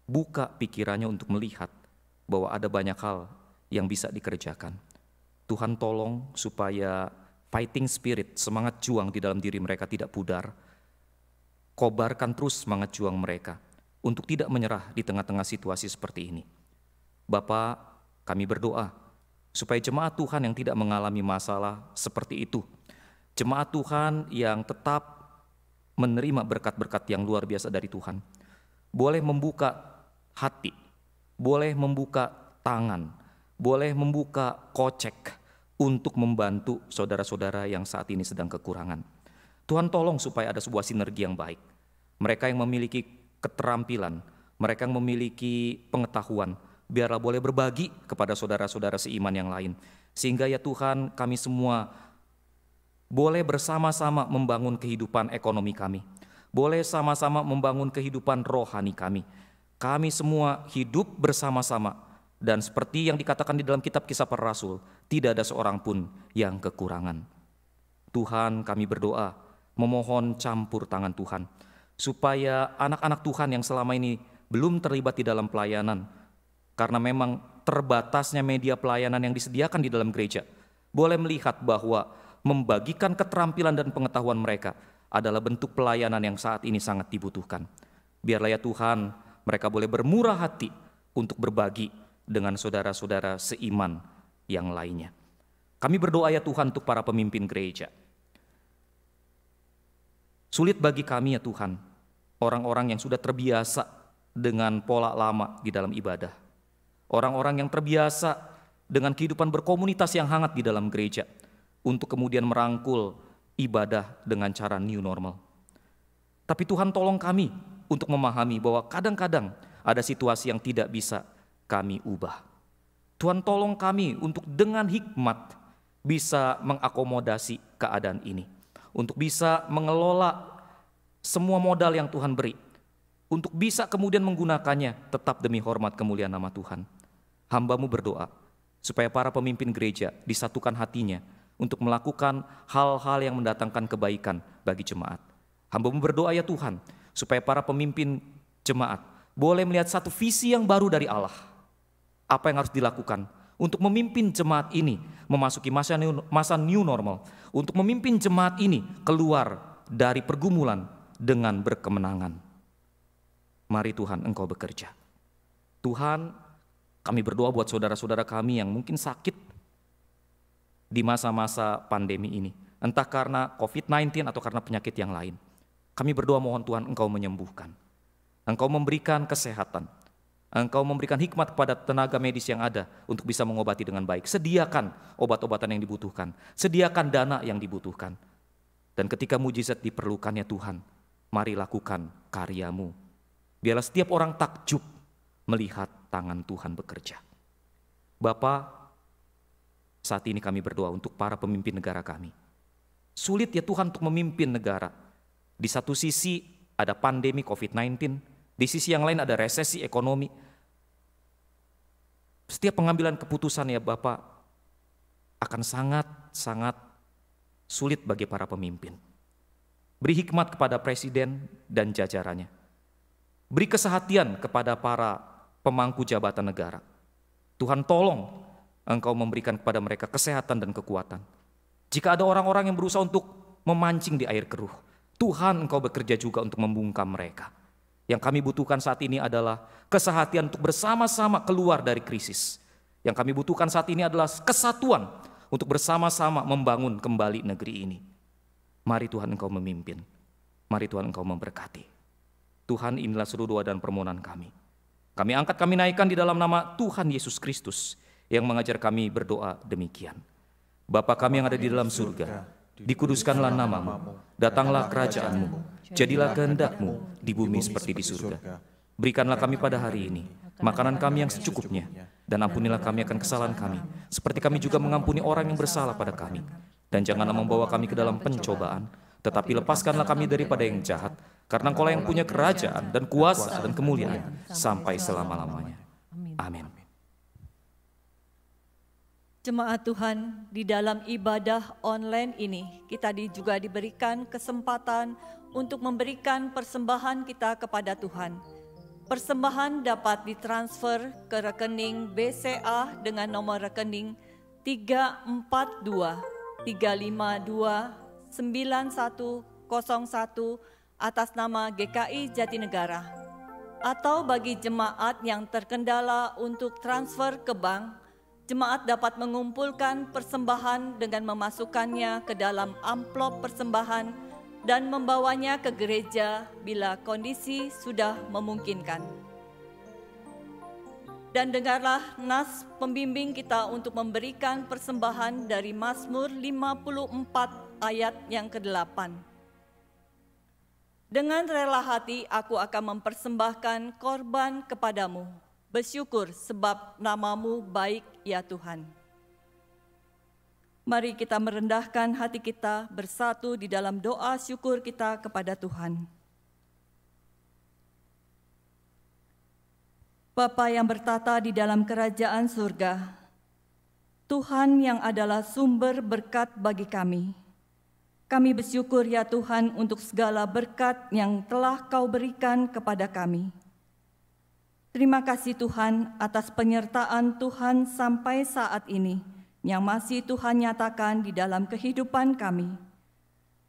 buka pikirannya untuk melihat bahwa ada banyak hal yang bisa dikerjakan. Tuhan tolong supaya fighting spirit, semangat juang di dalam diri mereka tidak pudar. Kobarkan terus semangat juang mereka untuk tidak menyerah di tengah-tengah situasi seperti ini. Bapa, kami berdoa supaya jemaat Tuhan yang tidak mengalami masalah seperti itu, jemaat Tuhan yang tetap menerima berkat-berkat yang luar biasa dari Tuhan, boleh membuka hati, boleh membuka tangan, boleh membuka kocek untuk membantu saudara-saudara yang saat ini sedang kekurangan. Tuhan tolong supaya ada sebuah sinergi yang baik. Mereka yang memiliki keterampilan, mereka yang memiliki pengetahuan, biarlah boleh berbagi kepada saudara-saudara seiman yang lain. Sehingga ya Tuhan, kami semua boleh bersama-sama membangun kehidupan ekonomi kami. Boleh sama-sama membangun kehidupan rohani kami. Kami semua hidup bersama-sama. Dan seperti yang dikatakan di dalam kitab Kisah Para Rasul, tidak ada seorang pun yang kekurangan. Tuhan, kami berdoa, memohon campur tangan Tuhan, supaya anak-anak Tuhan yang selama ini belum terlibat di dalam pelayanan, karena memang terbatasnya media pelayanan yang disediakan di dalam gereja, boleh melihat bahwa membagikan keterampilan dan pengetahuan mereka adalah bentuk pelayanan yang saat ini sangat dibutuhkan. Biarlah ya Tuhan, mereka boleh bermurah hati untuk berbagi dengan saudara-saudara seiman yang lainnya. Kami berdoa ya Tuhan untuk para pemimpin gereja. Sulit bagi kami ya Tuhan, orang-orang yang sudah terbiasa dengan pola lama di dalam ibadah. Orang-orang yang terbiasa dengan kehidupan berkomunitas yang hangat di dalam gereja, untuk kemudian merangkul ibadah dengan cara new normal. Tapi Tuhan tolong kami untuk memahami bahwa kadang-kadang ada situasi yang tidak bisa kami ubah. Tuhan tolong kami untuk dengan hikmat bisa mengakomodasi keadaan ini, untuk bisa mengelola semua modal yang Tuhan beri, untuk bisa kemudian menggunakannya tetap demi hormat kemuliaan nama Tuhan. Hamba-Mu berdoa supaya para pemimpin gereja disatukan hatinya untuk melakukan hal-hal yang mendatangkan kebaikan bagi jemaat. Hamba-Mu berdoa ya Tuhan supaya para pemimpin jemaat boleh melihat satu visi yang baru dari Allah. Apa yang harus dilakukan untuk memimpin jemaat ini memasuki masa new normal, untuk memimpin jemaat ini keluar dari pergumulan dengan berkemenangan. Mari Tuhan Engkau bekerja. Tuhan, kami berdoa buat saudara-saudara kami yang mungkin sakit di masa-masa pandemi ini, entah karena COVID-19 atau karena penyakit yang lain. Kami berdoa mohon Tuhan Engkau menyembuhkan, Engkau memberikan kesehatan, Engkau memberikan hikmat kepada tenaga medis yang ada untuk bisa mengobati dengan baik. Sediakan obat-obatan yang dibutuhkan, sediakan dana yang dibutuhkan. Dan ketika mujizat diperlukan ya Tuhan, mari lakukan karya-Mu. Biarlah setiap orang takjub melihat tangan Tuhan bekerja. Bapa, saat ini kami berdoa untuk para pemimpin negara kami. Sulit ya Tuhan untuk memimpin negara. Di satu sisi ada pandemi COVID-19, di sisi yang lain ada resesi ekonomi. Setiap pengambilan keputusan ya Bapak akan sangat sulit bagi para pemimpin. Beri hikmat kepada presiden dan jajarannya. Beri kesehatian kepada para pemangku jabatan negara. Tuhan tolong Engkau memberikan kepada mereka kesehatan dan kekuatan. Jika ada orang-orang yang berusaha untuk memancing di air keruh, Tuhan Engkau bekerja juga untuk membungkam mereka. Yang kami butuhkan saat ini adalah kesehatan untuk bersama-sama keluar dari krisis. Yang kami butuhkan saat ini adalah kesatuan untuk bersama-sama membangun kembali negeri ini. Mari Tuhan Engkau memimpin. Mari Tuhan Engkau memberkati. Tuhan, inilah seluruh doa dan permohonan kami. Kami angkat, kami naikkan di dalam nama Tuhan Yesus Kristus yang mengajar kami berdoa demikian. Bapa kami yang ada di dalam surga, dikuduskanlah nama-Mu, datanglah kerajaan-Mu. Jadilah kehendak-Mu di bumi seperti di surga. Berikanlah kami pada hari ini makanan kami yang secukupnya, dan ampunilah kami akan kesalahan kami, seperti kami juga mengampuni orang yang bersalah pada kami. Dan janganlah membawa kami ke dalam pencobaan, tetapi lepaskanlah kami daripada yang jahat, karena Engkau yang punya kerajaan dan kuasa dan kemuliaan sampai selama-lamanya. Amin. Jemaat Tuhan, di dalam ibadah online ini kita juga diberikan kesempatan untuk memberikan persembahan kita kepada Tuhan. Persembahan dapat ditransfer ke rekening BCA dengan nomor rekening 342-352-9101 atas nama GKI Jatinegara. Atau bagi jemaat yang terkendala untuk transfer ke bank, jemaat dapat mengumpulkan persembahan dengan memasukkannya ke dalam amplop persembahan dan membawanya ke gereja bila kondisi sudah memungkinkan. Dan dengarlah nas pembimbing kita untuk memberikan persembahan dari Mazmur 54 ayat yang ke-8. Dengan rela hati aku akan mempersembahkan korban kepadamu, bersyukur sebab nama-Mu baik ya Tuhan. Mari kita merendahkan hati kita bersatu di dalam doa syukur kita kepada Tuhan. Bapa yang bertata di dalam kerajaan surga, Tuhan yang adalah sumber berkat bagi kami. Kami bersyukur ya Tuhan untuk segala berkat yang telah Kau berikan kepada kami. Terima kasih Tuhan atas penyertaan Tuhan sampai saat ini yang masih Tuhan nyatakan di dalam kehidupan kami.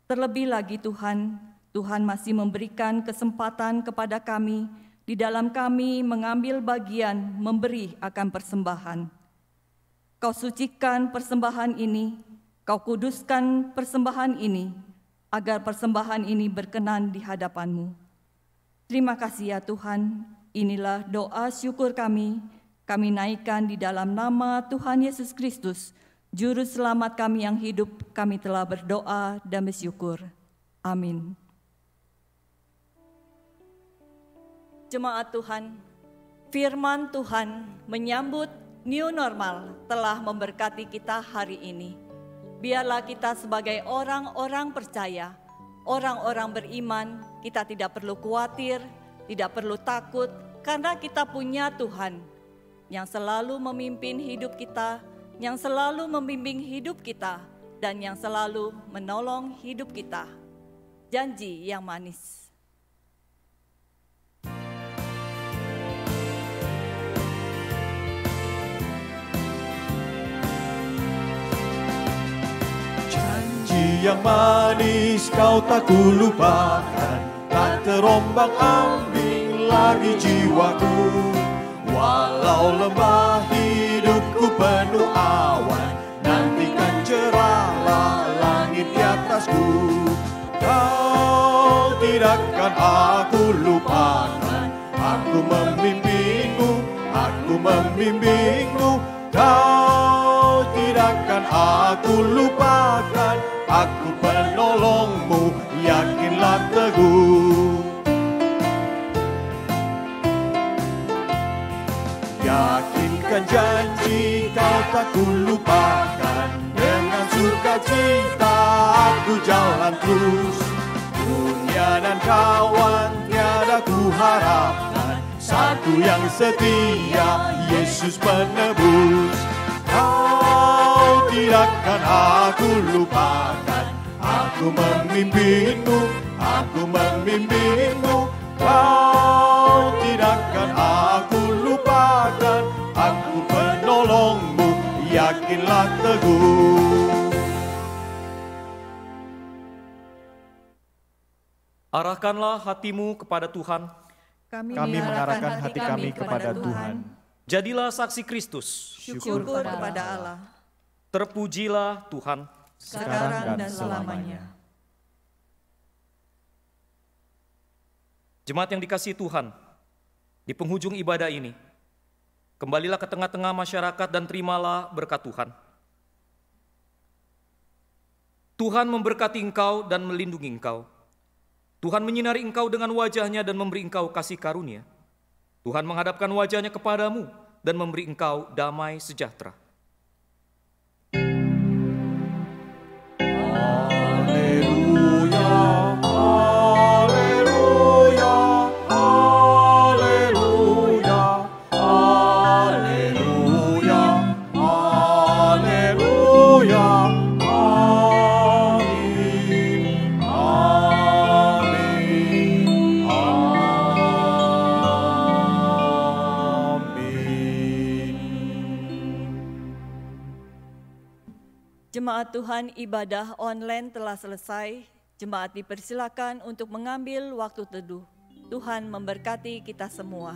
Terlebih lagi Tuhan masih memberikan kesempatan kepada kami di dalam kami mengambil bagian memberi akan persembahan. Kau sucikan persembahan ini, Kau kuduskan persembahan ini, agar persembahan ini berkenan di hadapan-Mu. Terima kasih ya Tuhan, inilah doa syukur kami naikkan di dalam nama Tuhan Yesus Kristus, Juru Selamat kami yang hidup, kami telah berdoa dan bersyukur. Amin. Jemaat Tuhan, firman Tuhan menyambut new normal telah memberkati kita hari ini. Biarlah kita sebagai orang-orang percaya, orang-orang beriman, kita tidak perlu khawatir, tidak perlu takut, karena kita punya Tuhan yang selalu memimpin hidup kita, yang selalu membimbing hidup kita, dan yang selalu menolong hidup kita. Janji yang manis. Yang manis kau tak kulupakan, tak terombang ambing lagi jiwaku. Walau lembah hidupku penuh awan, nantikan cerahlah langit di atasku. Kau tidakkan aku lupakan, aku membimbingmu, aku membimbingmu. Kau tidakkan aku lupakan, aku penolongmu, yakinlah teguh. Yakinkan janji kau tak kulupakan, dengan sukacita aku jalan terus. Dunia dan kawan tiada ku harapkan, satu yang setia, Yesus penebus. Kau tidakkan aku lupakan, aku membimbingmu, aku membimbingmu. Kau tidakkan aku lupakan, aku penolongmu, yakinlah teguh. Arahkanlah hatimu kepada Tuhan. Kami mengarahkan hati kami kepada Tuhan. Jadilah saksi Kristus. Syukur kepada Allah. Terpujilah Tuhan Sekarang dan selamanya. Jemaat yang dikasihi Tuhan, di penghujung ibadah ini, kembalilah ke tengah-tengah masyarakat dan terimalah berkat Tuhan. Tuhan memberkati engkau dan melindungi engkau. Tuhan menyinari engkau dengan wajahnya dan memberi engkau kasih karunia. Tuhan menghadapkan wajahnya kepadamu dan memberi engkau damai sejahtera. Jemaat Tuhan, ibadah online telah selesai. Jemaat dipersilakan untuk mengambil waktu teduh. Tuhan memberkati kita semua.